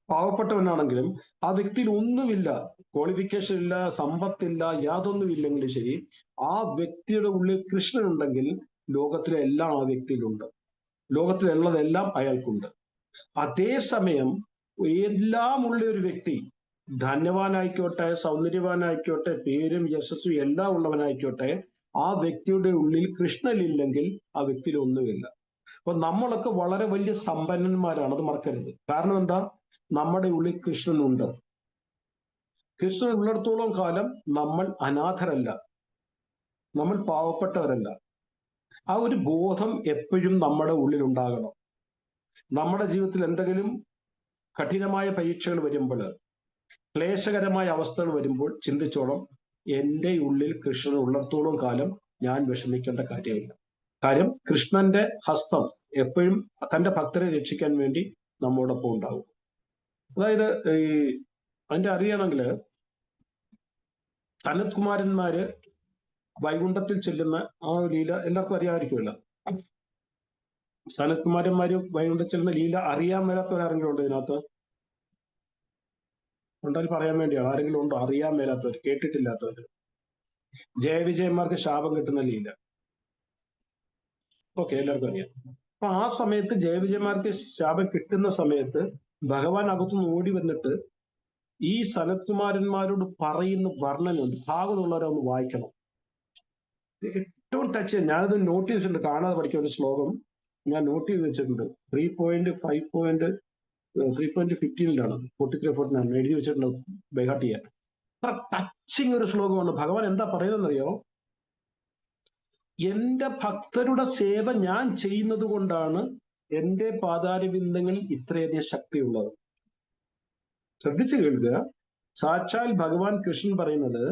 പാവപ്പെട്ടവനാണെങ്കിലും ആ വ്യക്തിയിൽ ഒന്നുമില്ല, ക്വാളിഫിക്കേഷൻ ഇല്ല, സമ്പത്തില്ല, യാതൊന്നുമില്ലെങ്കിലും ശരി, ആ വ്യക്തിയുടെ ഉള്ളിൽ കൃഷ്ണൻ ഉണ്ടെങ്കിൽ ലോകത്തിലെ എല്ലാം ആ വ്യക്തിയിലുണ്ട്, ലോകത്തിലുള്ളതെല്ലാം അയാൾക്കുണ്ട്. അതേസമയം എല്ലാം ഉള്ള ഒരു വ്യക്തി, ധന്യവാനായിക്കോട്ടെ, സൗന്ദര്യവാനായിക്കോട്ടെ, പേരും യശസ്സും എല്ലാം ഉള്ളവനായിക്കോട്ടെ, ആ വ്യക്തിയുടെ ഉള്ളിൽ കൃഷ്ണനില്ലെങ്കിൽ ആ വ്യക്തിയിൽ ഒന്നുമില്ല. അപ്പൊ നമ്മളൊക്കെ വളരെ വലിയ സമ്പന്നന്മാരാണ്, അത് മറക്കരുത്. കാരണം എന്താ? നമ്മുടെ ഉള്ളിൽ കൃഷ്ണനുണ്ട്. കൃഷ്ണൻ ഉള്ളിടത്തോളം കാലം നമ്മൾ അനാഥരല്ല, നമ്മൾ പാവപ്പെട്ടവരല്ല. ആ ഒരു ബോധം എപ്പോഴും നമ്മുടെ ഉള്ളിൽ ഉണ്ടാകണം. നമ്മുടെ ജീവിതത്തിൽ എന്തെങ്കിലും കഠിനമായ പരീക്ഷകൾ വരുമ്പോൾ, ക്ലേശകരമായ അവസ്ഥകൾ വരുമ്പോൾ ചിന്തിച്ചോളം, എൻ്റെ ഉള്ളിൽ കൃഷ്ണൻ ഉള്ളിടത്തോളം കാലം ഞാൻ വിഷമിക്കേണ്ട കാര്യമില്ല. കാര്യം കൃഷ്ണന്റെ ഹസ്തം എപ്പോഴും തന്റെ ഭക്തരെ രക്ഷിക്കാൻ വേണ്ടി നമ്മോടൊപ്പം ഉണ്ടാവും. അതായത് അതിന്റെ അറിയണമെങ്കിൽ സനത് കുമാരന്മാര് വൈകുണ്ഠത്തിൽ ചെല്ലുന്ന ആ ലീല എല്ലാവർക്കും അറിയാമായിരിക്കുമല്ലോ. സനത് കുമാരന്മാര് വൈകുണ്ഠത്തിൽ ചെല്ലുന്ന ലീല അറിയാൻ മേലാത്തവരാരെങ്കിലും ഉണ്ടോ ഇതിനകത്ത്? ഉണ്ടായാലും പറയാൻ വേണ്ടിയാണ്. ആരെങ്കിലും ഉണ്ടോ അറിയാൻ മേലാത്തവർ, കേട്ടിട്ടില്ലാത്തവർ? ജയവിജയന്മാർക്ക് ശാപം കിട്ടുന്ന ലീല ഓക്കെ, എല്ലാവർക്കും അറിയാം. അപ്പൊ ആ സമയത്ത് ജയവിജയന്മാർക്ക് ശാപം കിട്ടുന്ന സമയത്ത് ഭഗവാൻ അകത്തുനിന്ന് ഓടി വന്നിട്ട് ഈ സനത്കുമാരന്മാരോട് പറയുന്ന വർണ്ണനുണ്ട്. ഭാഗത്തുള്ളവരൊന്ന് വായിക്കണം. ഏറ്റവും ടച്ച്, ഞാനത് നോട്ട് ചെയ്തിട്ടുണ്ട്, കാണാതെ പഠിക്കുന്ന ഒരു ശ്ലോകം ഞാൻ നോട്ട് ചെയ്ത് വെച്ചിട്ടുണ്ട്. 3.15 43-49 എഴുതി വെച്ചിട്ടുണ്ട് ബൈഹാർട്ട് ചെയ്യാൻ. അത്ര ടച്ചിങ് ഒരു ശ്ലോകമാണ്. ഭഗവാൻ എന്താ പറയുന്നതെന്നറിയോ? എന്റെ ഭക്തരുടെ സേവ ഞാൻ ചെയ്യുന്നത് കൊണ്ടാണ് എന്റെ പാതാരബിന്ദങ്ങളിൽ ഇത്രയധികം ശക്തിയുള്ളത്. ശ്രദ്ധിച്ചു കേൾക്കുക. സാക്ഷാൽ ഭഗവാൻ കൃഷ്ണൻ പറയുന്നത്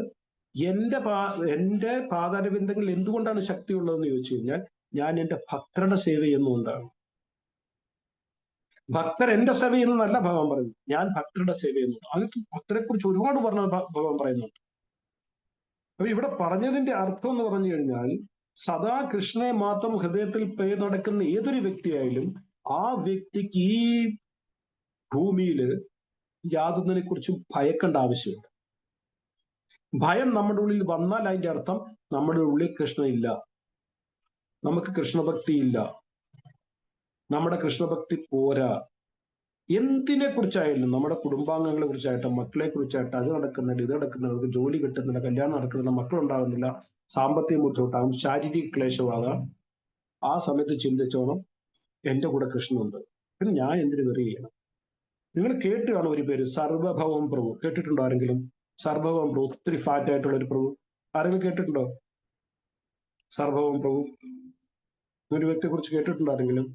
എന്റെ പാതാരബിന്ദങ്ങളിൽ എന്തുകൊണ്ടാണ് ശക്തിയുള്ളതെന്ന് ചോദിച്ചു കഴിഞ്ഞാൽ ഞാൻ എന്റെ ഭക്തരുടെ സേവ ചെയ്യുന്നതുകൊണ്ടാണ്. ഭക്തർ എന്റെ സേവ ചെയ്യുന്നതല്ല ഭഗവാൻ പറയുന്നു, ഞാൻ ഭക്തരുടെ സേവ ചെയ്യുന്നുണ്ട്. അതിന് ഭക്തരെ കുറിച്ച് ഒരുപാട് പറഞ്ഞ ഭഗവാൻ പറയുന്നുണ്ട്. അപ്പൊ ഇവിടെ പറഞ്ഞതിന്റെ അർത്ഥം എന്ന് പറഞ്ഞു കഴിഞ്ഞാൽ സദാ കൃഷ്ണനെ മാത്രം ഹൃദയത്തിൽ പേര് നടക്കുന്ന ഏതൊരു വ്യക്തിയായാലും ആ വ്യക്തിക്ക് ഈ ഭൂമിയിൽ യാതൊന്നിനെ കുറിച്ചും ഭയക്കേണ്ട ആവശ്യമില്ല. ഭയം നമ്മുടെ ഉള്ളിൽ വന്നാൽ അതിന്റെ അർത്ഥം നമ്മുടെ ഉള്ളിൽ കൃഷ്ണൻ ഇല്ല, നമുക്ക് കൃഷ്ണഭക്തി ഇല്ല, നമ്മുടെ കൃഷ്ണഭക്തി പോരാ. എന്തിനെ കുറിച്ചായാലും, നമ്മുടെ കുടുംബാംഗങ്ങളെ കുറിച്ചായിട്ട്, മക്കളെ കുറിച്ചായിട്ട്, അത് നടക്കുന്നില്ല, ഇത് നടക്കുന്നില്ല, അവർക്ക് ജോലി കിട്ടുന്നില്ല, കല്യാണം നടക്കുന്നില്ല, മക്കളുണ്ടാകുന്നില്ല, സാമ്പത്തിക ബുദ്ധിമുട്ടാകും, ശാരീരിക ക്ലേശമാകാം, ആ സമയത്ത് ചിന്തിച്ചോണം എന്റെ കൂടെ കൃഷ്ണനുണ്ട്, പിന്നെ ഞാൻ എന്തിനു വെറി ചെയ്യണം? നിങ്ങൾ കേട്ട് കാണും ഒരു പേര്, സർവഭവം പ്രഭു. കേട്ടിട്ടുണ്ടോ ആരെങ്കിലും? സർവഭവം പ്രഭു, ഒത്തിരി ഫാറ്റ് ആയിട്ടുള്ള ഒരു പ്രഭു. ആരെങ്കിലും കേട്ടിട്ടുണ്ടോ സർവഭവം പ്രഭു? ഒരു വ്യക്തിയെ കുറിച്ച് കേട്ടിട്ടുണ്ടോ ആരെങ്കിലും?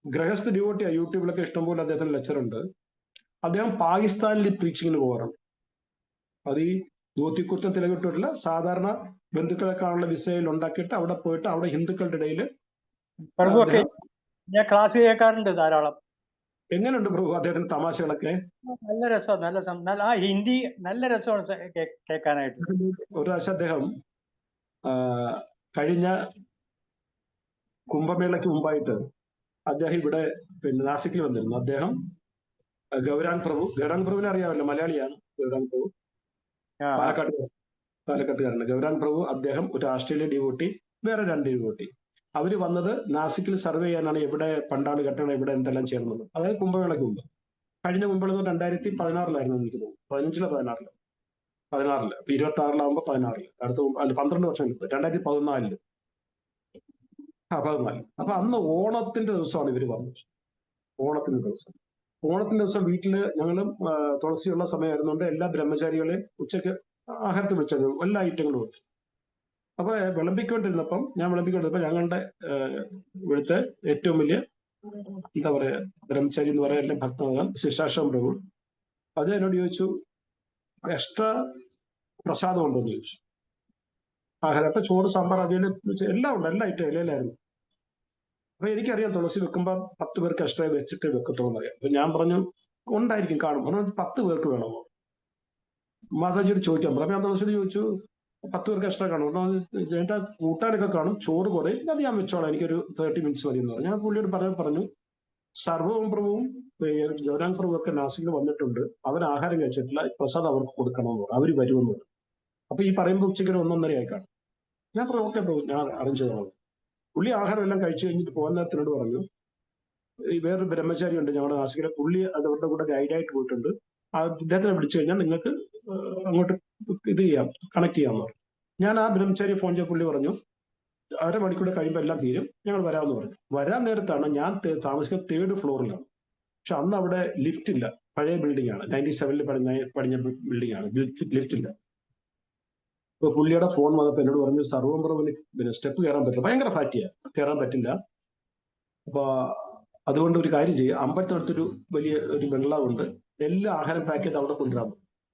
ഗൃഹസ്ഥ ഡിവോട്ടിയാ, യൂട്യൂബിലൊക്കെ ഇഷ്ടംപോലെ അദ്ദേഹത്തിന് ലെക്ചർ ഉണ്ട്. അദ്ദേഹം പാകിസ്ഥാനിൽ പ്രീച്ചിങ്ങിന് പോകാറുണ്ട്. അത് ഈ ധോത്തിക്കുറ്റം തിലകിട്ടില്ല, സാധാരണ ബന്ധുക്കളെ കാണുന്ന വിസയിൽ ഉണ്ടാക്കിയിട്ട് അവിടെ പോയിട്ട് അവിടെ ഹിന്ദുക്കളുടെ ഇടയിൽ അദ്ദേഹം ഞാൻ ക്ലാസ് കേൾക്കാറുണ്ട് ധാരാളം. എങ്ങനെയുണ്ട് പ്രഭു അദ്ദേഹത്തിന്റെ തമാശകളൊക്കെ? നല്ല രസം, നല്ല ആ ഹിന്ദി നല്ല രസമാണ് കേൾക്കാനായിട്ട്. ഒരു പ്രാവശ്യം അദ്ദേഹം കഴിഞ്ഞ കുംഭമേളയ്ക്ക് മുമ്പായിട്ട് അദ്ദേഹം ഇവിടെ നാസിക്കിൽ വന്നിരുന്നു. അദ്ദേഹം ഗൗരാംഗ് പ്രഭുവിനെ അറിയാമല്ലോ, മലയാളിയാണ് ഗൗരാംഗ് പ്രഭു, പാലക്കാട്ടുകാരനാണ് ഗൗരാംഗ് പ്രഭു. അദ്ദേഹം ഒരു ആസ്ട്രേലിയ ഡിവോട്ടി, വേറെ 2 ഡിവോട്ടി. അവര് വന്നത് നാസിക്കിൽ സർവേ ചെയ്യാനാണ്, എവിടെ പണ്ടാണ് കെട്ടണം, എവിടെ എന്തെല്ലാം ചെയ്യണമെന്ന്. അതായത് കുംഭമേളയ്ക്ക് മുമ്പ്. കഴിഞ്ഞ കുംഭമേള 2016 എനിക്ക് തോന്നുന്നു, 15 16 ഇപ്പൊ 26 അടുത്ത 12 വർഷം 2014 അപ്പൊ അന്ന് ഓണത്തിന്റെ ദിവസമാണ് ഇവര് വന്നത്. ഓണത്തിന്റെ ദിവസം വീട്ടില് ഞങ്ങളും തുളസിയുള്ള സമയമായിരുന്നുകൊണ്ട് എല്ലാ ബ്രഹ്മചാരികളെയും ഉച്ചയ്ക്ക് ആഹാരത്തിൽ വിളിച്ചത് എല്ലാ ഐറ്റങ്ങളും വെച്ചു. അപ്പൊ വിളമ്പിക്കൊണ്ടിരുന്നപ്പം ഞങ്ങളുടെ ഇവിടുത്തെ ഏറ്റവും വലിയ എന്താ പറയാ ബ്രഹ്മചാരി എന്ന് പറയാൻ ഭക്തനാകാൻ ശിഷ്ടാശ്രമം പ്രഭു അത് എന്നോട് ചോദിച്ചു, എക്സ്ട്രാ പ്രസാദം ഉണ്ടോ എന്ന് ചോദിച്ചു. ആഹാരം അപ്പൊ ചോറ്, സാമ്പാർ, അവിയൽ എല്ലാം ഉണ്ട്, എല്ലാ ഐറ്റം ഇലയിലായിരുന്നു. അപ്പൊ എനിക്കറിയാം തുളസി വെക്കുമ്പോ 10 പേർക്ക് എക്സ്ട്രാ വെച്ചിട്ട് വെക്കത്തോന്ന് അറിയാം. അപ്പൊ ഞാൻ പറഞ്ഞു ഉണ്ടായിരിക്കും, കാണും. 10 പേർക്ക് വേണമോ? മാതാജിയോട് ചോദിക്കാൻ പറഞ്ഞു. ഞാൻ തുളസിയോട് ചോദിച്ചു, 10 പേർക്ക് എക്സ്ട്രാ കാണും. എന്റെ കൂട്ടാനൊക്കെ കാണും, ചോറ് കുറയും, അത് ഞാൻ വെച്ചോളാം, എനിക്കൊരു 30 മിനിറ്റ്സ് മതി എന്ന് പറഞ്ഞു. ഞാൻ പുള്ളിയോട് പറഞ്ഞു സർവവും പ്രഭുവും ഗൗരാംഗ് പ്രഭു ഒക്കെ നാസിക്കിൽ വന്നിട്ടുണ്ട്, അവർ ആഹാരം കഴിച്ചിട്ടില്ല, പ്രസാദം അവർക്ക് കൊടുക്കണമെന്ന് പറഞ്ഞു, അവര് വരുമെന്ന് പറഞ്ഞു. അപ്പൊ ഈ പറയുമ്പോൾ ഉച്ചയ്ക്ക് 1:30 ആയി കാണും. ഞാൻ പറഞ്ഞു ഓക്കെ പ്രഭു, ഞാൻ അറേഞ്ച് ചെയ്തോളാം. പുള്ളി ആഹാരം എല്ലാം കഴിച്ചു കഴിഞ്ഞിട്ട് പോകുന്ന നേരത്തിനോട് പറഞ്ഞു, വേറൊരു ബ്രഹ്മചാരി ഉണ്ട് ഞങ്ങളുടെ നാസിക്കിലെ, പുള്ളി അവരുടെ കൂടെ ഗൈഡായിട്ട് പോയിട്ടുണ്ട്, അദ്ദേഹത്തിനെ വിളിച്ചു കഴിഞ്ഞാൽ നിങ്ങൾക്ക് അങ്ങോട്ട് ഇത് ചെയ്യാം, കണക്ട് ചെയ്യാമെന്ന് പറഞ്ഞു. ഞാൻ ആ ബ്രഹ്മചാരി ഫോൺ ചെയ്ത പുള്ളി പറഞ്ഞു 1/2 മണിക്കൂർ കഴിയുമ്പോൾ എല്ലാം തീരും, ഞങ്ങൾ വരാമെന്ന് പറഞ്ഞു. വരാൻ നേരത്താണ് ഞാൻ താമസിക്കുന്ന 3rd ഫ്ലോറിലാണ്. പക്ഷെ അന്ന് അവിടെ ലിഫ്റ്റ് ഇല്ല, പഴയ ബിൽഡിംഗ് ആണ്, 97-ൽ പണിഞ്ഞ ബിൽഡിംഗ് ആണ്, ലിഫ്റ്റ് ഇല്ല. ഇപ്പൊ പുള്ളിയുടെ ഫോൺ വന്നപ്പോൾ എന്നോട് പറഞ്ഞു സർവം പ്രഭുവിന് പിന്നെ സ്റ്റെപ്പ് കയറാൻ പറ്റില്ല, ഭയങ്കര ഫാറ്റിയാ, കയറാൻ പറ്റില്ല. അപ്പൊ അതുകൊണ്ട് ഒരു കാര്യം ചെയ്യുക, അമ്പലത്തിനടുത്തൊരു വലിയ ഒരു വെള്ളമുണ്ട്, എല്ലാ ആഹാരം പാക്ക് ചെയ്ത് അവിടെ കൊണ്ടുവരാൻ.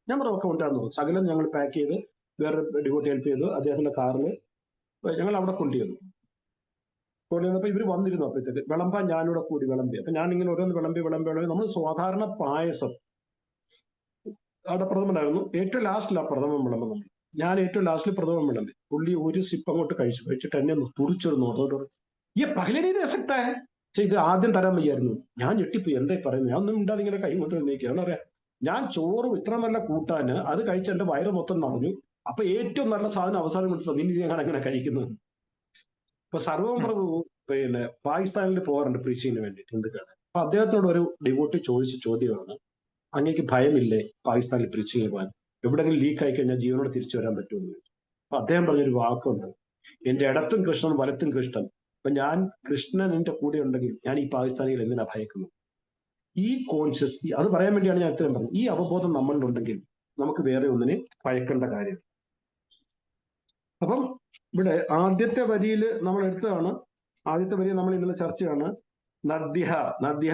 ഞാൻ പറഞ്ഞു ഒക്കെ കൊണ്ടുവരാൻ നോക്കും. സകലം ഞങ്ങൾ പാക്ക് ചെയ്ത് വേറെ ഡിവോട്ടി ഹെൽപ്പ് ചെയ്തു, അദ്ദേഹത്തിന്റെ കാറിൽ ഞങ്ങൾ അവിടെ കൊണ്ടുവന്നു. കൊണ്ടുവന്നപ്പോ ഇവര് വന്നിരുന്നു. അപ്പോഴത്തേക്ക് വിളമ്പാൻ ഞാനിവിടെ കൂടി വിളമ്പി. അപ്പൊ ഞാൻ ഇങ്ങനെ ഓരോന്ന് വിളമ്പി നമ്മൾ സാധാരണ പായസം അവിടെ പ്രഥമനായിരുന്നു, ഏറ്റവും ലാസ്റ്റിലാണ് പ്രഥമം വിളമ്പുന്നത്. ഞാൻ ഏറ്റവും ലാസ്റ്റിൽ പ്രഥമം വിളമ്പി. പുള്ളി ഒരു സിപ്പ് അങ്ങോട്ട് കഴിച്ചിട്ട് എന്നെ ഒന്ന് തുറിച്ചിരുന്നു. അതോട് ഈ പകലേ രസക്താ ഇത് ആദ്യം തരാൻ വയ്യായിരുന്നു. ഞാൻ ഞെട്ടിപ്പോയി, എന്തായി പറയുന്നത്? ഞാൻ ഒന്നും ഇണ്ടാതെ ഇങ്ങനെ കൈ കൊണ്ട് നിൽക്കുകയാണ്. പറയാ ഞാൻ ചോറും ഇത്ര നല്ല കൂട്ടാന് അത് കഴിച്ച് എന്റെ വയറ് മൊത്തം നിറഞ്ഞു. അപ്പൊ ഏറ്റവും നല്ല സാധനം അവസാനം കൊണ്ട് നിന്നെ ഞാൻ അങ്ങനെ കഴിക്കുന്നത്. ഇപ്പൊ സർവം പ്രഭു പിന്നെ പാകിസ്ഥാനിൽ പോകാറുണ്ട് പ്രീച്ചിങ്ങിന് വേണ്ടിയിട്ട് ഹിന്ദുക്കളെ. അപ്പൊ അദ്ദേഹത്തോട് ഒരു ഡിവോട്ടി ചോദിച്ച ചോദ്യമാണ്, അങ്ങേക്ക് ഭയമില്ലേ പാകിസ്ഥാനിൽ പ്രീച്ചിങ്ങിന് പോകാൻ? എവിടെയെങ്കിലും ലീക്ക് ആയി കഴിഞ്ഞാൽ ജീവനോട് തിരിച്ചു വരാൻ പറ്റുമെന്ന് ചോദിച്ചു. അപ്പൊ അദ്ദേഹം പറഞ്ഞൊരു വാക്കുണ്ട്, എന്റെ ഇടത്തും കൃഷ്ണൻ വലത്തും കൃഷ്ണൻ, അപ്പൊ ഞാൻ കൃഷ്ണൻ എന്റെ കൂടെ ഉണ്ടെങ്കിൽ ഞാൻ ഈ പാകിസ്ഥാനികൾ എന്തിനാ ഭയക്കുന്നു? ഈ കോൺഷ്യസ്, അത് പറയാൻ വേണ്ടിയാണ് ഞാൻ ഇത്രയും പറഞ്ഞത്. ഈ അവബോധം നമ്മളിലുണ്ടെങ്കിൽ നമുക്ക് വേറെ ഒന്നിനെ ഭയക്കേണ്ട കാര്യം. അപ്പം ഇവിടെ ആദ്യത്തെ വരിയിൽ നമ്മൾ എടുത്തതാണ്, ആദ്യത്തെ വരി നമ്മൾ ഇന്നലെ ചർച്ചയാണ്. നദ്യ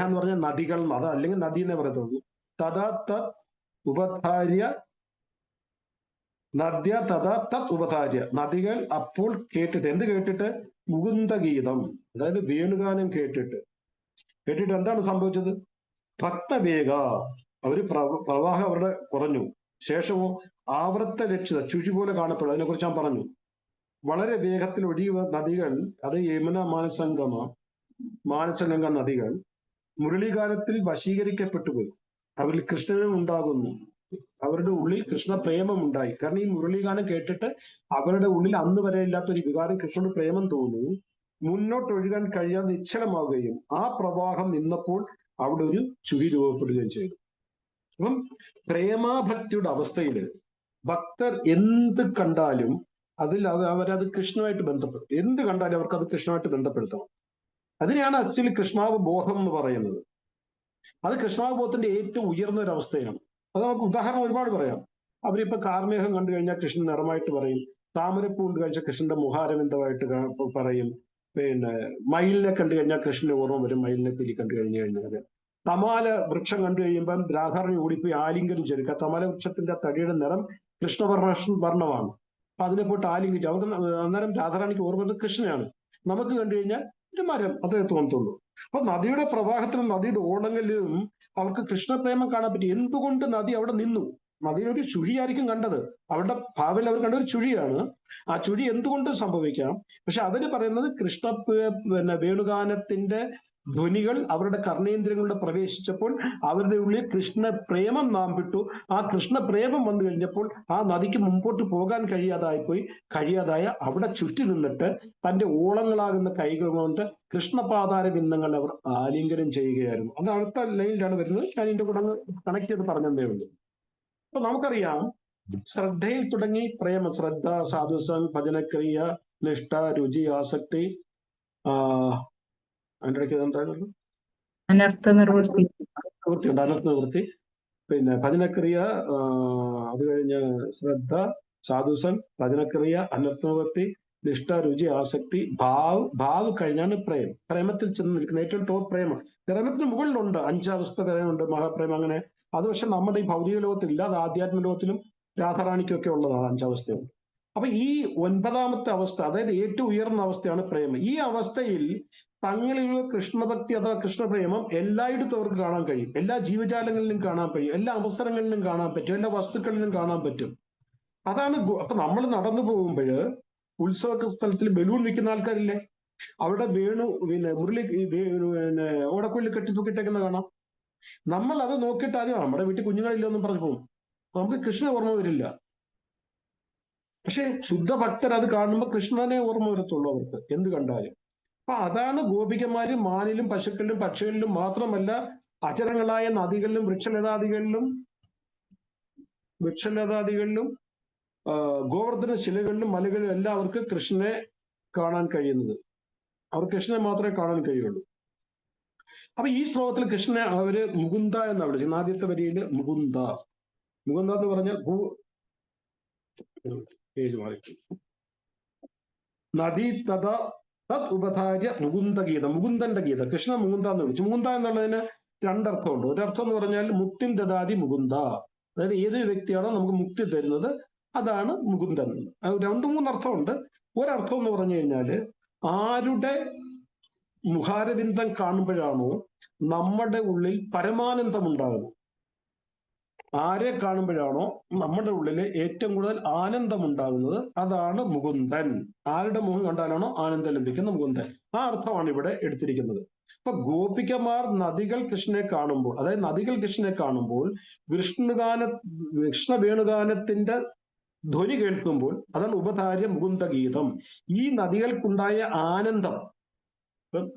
എന്ന് പറഞ്ഞാൽ നദികൾ, അത് അല്ലെങ്കിൽ നദി എന്നേ പറയത്തുള്ളൂ. തഥാ തത് ഉപധാര്യ, നദ്യ തഥാ തത് ഉപധാര്യ, നദികൾ അപ്പോൾ കേട്ടിട്ട്, എന്ത് കേട്ടിട്ട്? മുകുന്ദഗീതം, അതായത് വേണുഗാനം കേട്ടിട്ട് എന്താണ് സംഭവിച്ചത്? ഭക്തവേഗ, അവര് പ്രവാഹം അവരുടെ കുറഞ്ഞു. ശേഷമോ ആവർത്ത രക്ഷിത, ചുഴി പോലെ കാണപ്പെടും. അതിനെക്കുറിച്ച് ഞാൻ പറഞ്ഞു. വളരെ വേഗത്തിൽ ഒഴുകിയ നദികൾ, അത് യമുന മാനസഗംഗ നദികൾ മുരളീഗാനത്തിൽ വശീകരിക്കപ്പെട്ടു പോയി. അവരിൽ കൃഷ്ണനും ഉണ്ടാകുന്നു, അവരുടെ ഉള്ളിൽ കൃഷ്ണ പ്രേമം ഉണ്ടായി. കാരണം ഈ മുരളീഗാനം കേട്ടിട്ട് അവരുടെ ഉള്ളിൽ അന്ന് വരെ ഇല്ലാത്തൊരു വികാരം, കൃഷ്ണനോട് പ്രേമം തോന്നി. മുന്നോട്ടൊഴുകാൻ കഴിയാതെ നിശ്ചലമാവുകയും ആ പ്രവാഹം നിന്നപ്പോൾ അവിടെ ഒരു ചുഴി രൂപപ്പെടുകയും ചെയ്തു. അപ്പം പ്രേമാഭക്തിയുടെ അവസ്ഥയിൽ ഭക്തർ എന്ത് കണ്ടാലും അതിൽ അവരത് കൃഷ്ണനുമായിട്ട് ബന്ധപ്പെടും. എന്ത് കണ്ടാലും അവർക്ക് അത് കൃഷ്ണനുമായിട്ട് ബന്ധപ്പെടുത്തണം. അതിനെയാണ് ആക്ച്വലി കൃഷ്ണാവബോധം എന്ന് പറയുന്നത്. അത് കൃഷ്ണാവബോധത്തിന്റെ ഏറ്റവും ഉയർന്ന ഒരു അവസ്ഥയാണ്. അത് നമുക്ക് ഉദാഹരണം ഒരുപാട് പറയാം. അവരിപ്പോ കാർമേഘം കണ്ടു കഴിഞ്ഞാൽ കൃഷ്ണൻ നിറമായിട്ട് പറയും, താമരപ്പൂ കണ്ടു കഴിച്ചാൽ കൃഷ്ണന്റെ മുഖാരവിന്ദമായിട്ട് പറയും, പിന്നെ മയിലിനെ കണ്ടു കഴിഞ്ഞാൽ കൃഷ്ണന് ഓർമ്മ വരും, മയിലിനെ പിലി കണ്ടു കഴിഞ്ഞാൽ. തമാല വൃക്ഷം കണ്ടു കഴിയുമ്പം രാധാറാണി ഓടിപ്പോയി ആലിംഗനം ചേരുക. തമാല വൃക്ഷത്തിന്റെ തടിയുടെ നിറം വർണ്ണമാണ്. അപ്പൊ അതിനെ പോയിട്ട് ആലിംഗിച്ചു. അവർക്ക് അന്നേരം രാധാറാണിക്ക് ഓർമ്മ വരുന്നത് കൃഷ്ണനാണ്. നമുക്ക് കണ്ടു കഴിഞ്ഞാൽ ഒരു മരം അതേ തോന്നത്തുള്ളൂ. അപ്പൊ നദിയുടെ പ്രവാഹത്തിലും നദിയുടെ ഓളങ്ങളിലും അവർക്ക് കൃഷ്ണപ്രേമം കാണാൻ പറ്റി. എന്തുകൊണ്ട് നദി അവിടെ നിന്നു? നദിയൊരു ചുഴിയായിരിക്കും കണ്ടത്. അവരുടെ ഭാവിയിൽ അവർ കണ്ട ഒരു ചുഴിയാണ്. ആ ചുഴി എന്തുകൊണ്ട് സംഭവിക്കാം. പക്ഷെ അവര് പറയുന്നത് വേണുഗാനത്തിന്റെ ധ്വനികൾ അവരുടെ കർണേന്ദ്രിയങ്ങളുടെ പ്രവേശിച്ചപ്പോൾ അവരുടെ ഉള്ളിൽ കൃഷ്ണ പ്രേമം നാം വിട്ടു. ആ കൃഷ്ണ പ്രേമം വന്നു കഴിഞ്ഞപ്പോൾ ആ നദിക്ക് മുമ്പോട്ട് പോകാൻ കഴിയാതായ അവിടെ ചുറ്റി നിന്നിട്ട് തന്റെ ഓളങ്ങളാകുന്ന കൈകൾ കൊണ്ട് കൃഷ്ണപാതാര ബിന്ദങ്ങൾ അവർ ആലിംഗനം ചെയ്യുകയായിരുന്നു. അത് അടുത്ത ലൈനിലാണ് വരുന്നത്. ഞാൻ ഇതിന്റെ കൂടെ കണക്ട് ചെയ്ത് പറഞ്ഞതേ ഉള്ളൂ. അപ്പൊ നമുക്കറിയാം, ശ്രദ്ധയിൽ തുടങ്ങി പ്രേമം, ശ്രദ്ധ, സാധുസം, ഭജനക്രിയ, നിഷ്ഠ, രുചി, ആസക്തി, അതിൻ്റെ ഇടയ്ക്ക് എന്തായിരുന്നു, അനർത്ഥ നിവൃത്തി, അനർത്ഥ നിവൃത്തി, പിന്നെ ഭജനക്രിയ, അത് കഴിഞ്ഞ് ശ്രദ്ധ, സാധുസം, ഭജനക്രിയ, അനർത്ഥ നിവൃത്തി, നിഷ്ഠ, രുചി, ആസക്തി, ഭാവ് കഴിഞ്ഞാണ് പ്രേമം. പ്രേമത്തിൽ ചെന്ന് നിൽക്കുന്ന ഏറ്റവും ടോപ്പ് പ്രേമം. പ്രേമത്തിന് മുകളിലുണ്ട് 5 അവസ്ഥ പ്രേമുണ്ട്, മഹാപ്രേമം, അങ്ങനെ. അത് പക്ഷെ നമ്മുടെ ഈ ഭൗതിക ലോകത്തിലില്ല. അത് ആധ്യാത്മിക ലോകത്തിലും രാധാറാണിക്കും ഒക്കെ ഉള്ളതാണ് 5 അവസ്ഥയുണ്ട്. അപ്പൊ ഈ 9ാമത്തെ അവസ്ഥ, അതായത് ഏറ്റവും ഉയർന്ന അവസ്ഥയാണ് പ്രേമം. ഈ അവസ്ഥയിൽ തങ്ങളിലുള്ള കൃഷ്ണഭക്തി അഥവാ കൃഷ്ണപ്രേമം എല്ലായിടത്തും അവർക്ക് കാണാൻ കഴിയും. എല്ലാ ജീവജാലങ്ങളിലും കാണാൻ കഴിയും, എല്ലാ അവസരങ്ങളിലും കാണാൻ പറ്റും, എല്ലാ വസ്തുക്കളിലും കാണാൻ പറ്റും. അതാണ്. അപ്പൊ നമ്മൾ നടന്നു പോകുമ്പോൾ ഉത്സവ സ്ഥലത്തിൽ ബലൂൺ വിൽക്കുന്ന ആൾക്കാരില്ലേ, അവിടെ മുരളി ഓടക്കുള്ളിൽ കെട്ടി തൂക്കിട്ടേക്കുന്ന കാണാം. നമ്മൾ അത് നോക്കിയിട്ട് ആദ്യം നമ്മുടെ വീട്ടിൽ കുഞ്ഞുങ്ങളില്ലെന്നും പറഞ്ഞു പോകും. നമുക്ക് കൃഷ്ണ ഓർമ്മ വരില്ല. പക്ഷെ ശുദ്ധഭക്തർ അത് കാണുമ്പോൾ കൃഷ്ണനെ ഓർമ്മ വരത്തുള്ളൂ അവർക്ക്, എന്ത് കണ്ടാലും. അപ്പൊ അതാണ് ഗോപികമാര് മാനിലും പശുക്കളിലും പക്ഷികളിലും മാത്രമല്ല, അചരങ്ങളായ നദികളിലും വൃക്ഷലതാദികളിലും ഗോവർദ്ധന ശിലകളിലും മലകളിലും എല്ലാം അവർക്ക് കൃഷ്ണനെ കാണാൻ കഴിയുന്നത്. അവർ കൃഷ്ണനെ മാത്രമേ കാണാൻ കഴിയുള്ളൂ. അപ്പൊ ഈ ശ്ലോകത്തിൽ കൃഷ്ണനെ അവര് മുകുന്ദ എന്നാണ് വിളിക്കുന്നത്. ആദ്യത്തെ വരിയില് മുകുന്ദ എന്ന് പറഞ്ഞാൽ നദീ തഥ തത് ഉപധാര്യ മുകുന്ദഗീതം, മുകുന്ദന്റെ ഗീതം. കൃഷ്ണ മുകുന്ദ എന്ന് വിളിച്ചു. മുകുന്ദ എന്നുള്ളതിന് 2 അർത്ഥമുണ്ട്. ഒരർത്ഥം എന്ന് പറഞ്ഞാൽ മുക്തിൻ ദദാതി മുകുന്ദ, അതായത് ഏതൊരു വ്യക്തിയാണോ നമുക്ക് മുക്തി തരുന്നത് അതാണ് മുകുന്ദൻ. 2-3 അർത്ഥമുണ്ട്. ഒരർത്ഥം എന്ന് പറഞ്ഞു കഴിഞ്ഞാല് ആരുടെ മുഖാരവിന്ദം കാണുമ്പോഴാണോ നമ്മുടെ ഉള്ളിൽ പരമാനന്ദം ഉണ്ടാകുന്നത്, ആരെ കാണുമ്പോഴാണോ നമ്മുടെ ഉള്ളിൽ ഏറ്റവും കൂടുതൽ ആനന്ദം ഉണ്ടാകുന്നത്, അതാണ് മുകുന്ദൻ. ആരുടെ മുഖം കണ്ടാലാണോ ആനന്ദം ലഭിക്കുന്ന മുകുന്ദൻ. ആ അർത്ഥമാണ് ഇവിടെ എടുത്തിരിക്കുന്നത്. അപ്പൊ ഗോപികമാർ നദികൾ കൃഷ്ണനെ കാണുമ്പോൾ, അതായത് നദികൾ കൃഷ്ണനെ കാണുമ്പോൾ കൃഷ്ണ വേണുഗാനത്തിന്റെ ധ്വനി കേൾക്കുമ്പോൾ അതാണ് ഉപധാര്യ മുകുന്ദഗീതം. ഈ നദികൾക്കുണ്ടായ ആനന്ദം,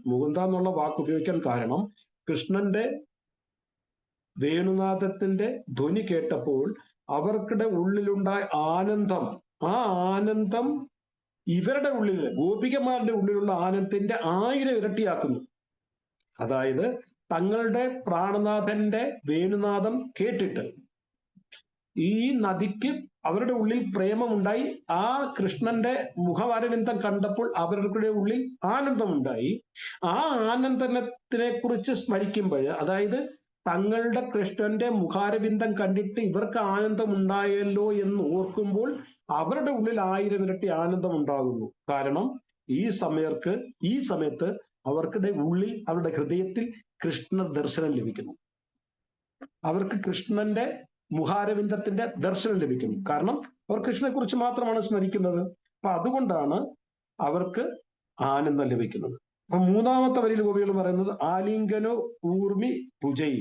മുകുന്ദ എന്നുള്ള വാക്ക് ഉപയോഗിക്കാൻ കാരണം കൃഷ്ണന്റെ വേണുനാഥത്തിന്റെ ധ്വനി കേട്ടപ്പോൾ അവർക്കിടെ ഉള്ളിലുണ്ടായ ആനന്ദം, ആ ആനന്ദം ഇവരുടെ ഉള്ളിൽ, ഗോപികമാരുടെ ഉള്ളിലുള്ള ആനന്ദത്തിന്റെ 1000 ഇരട്ടിയാക്കുന്നു. അതായത് തങ്ങളുടെ പ്രാണനാഥന്റെ വേണുനാഥം കേട്ടിട്ട് ഈ നദിക്ക് അവരുടെ ഉള്ളിൽ പ്രേമമുണ്ടായി. ആ കൃഷ്ണന്റെ മുഖവാരവിന്ദം കണ്ടപ്പോൾ അവരുടെ ഉള്ളിൽ ആനന്ദമുണ്ടായി. ആ ആനന്ദത്തിനെ കുറിച്ച് സ്മരിക്കുമ്പോൾ, അതായത് തങ്ങളുടെ കൃഷ്ണന്റെ മുഖാരവിന്ദം കണ്ടിട്ട് ഇവർക്ക് ആനന്ദം ഉണ്ടായല്ലോ എന്ന് ഓർക്കുമ്പോൾ അവരുടെ ഉള്ളിൽ 1000 ഇരട്ടി ആനന്ദം ഉണ്ടാകുന്നു. കാരണം ഈ സമയത്ത് അവർക്കിടെ ഉള്ളിൽ, അവരുടെ ഹൃദയത്തിൽ കൃഷ്ണ ദർശനം ലഭിക്കുന്നു. അവർക്ക് കൃഷ്ണന്റെ മുഖാരവിന്ദത്തിന്റെ ദർശനം ലഭിക്കുന്നു. കാരണം അവർ കൃഷ്ണനെ കുറിച്ച് മാത്രമാണ് സ്മരിക്കുന്നത്. അപ്പൊ അതുകൊണ്ടാണ് അവർക്ക് ആനന്ദം ലഭിക്കുന്നത്. അപ്പൊ 3ാമത്തെ വരിയിൽ ഗോപികൾ പറയുന്നത് ആലിംഗനോ ഊർമി ഭുജൈ.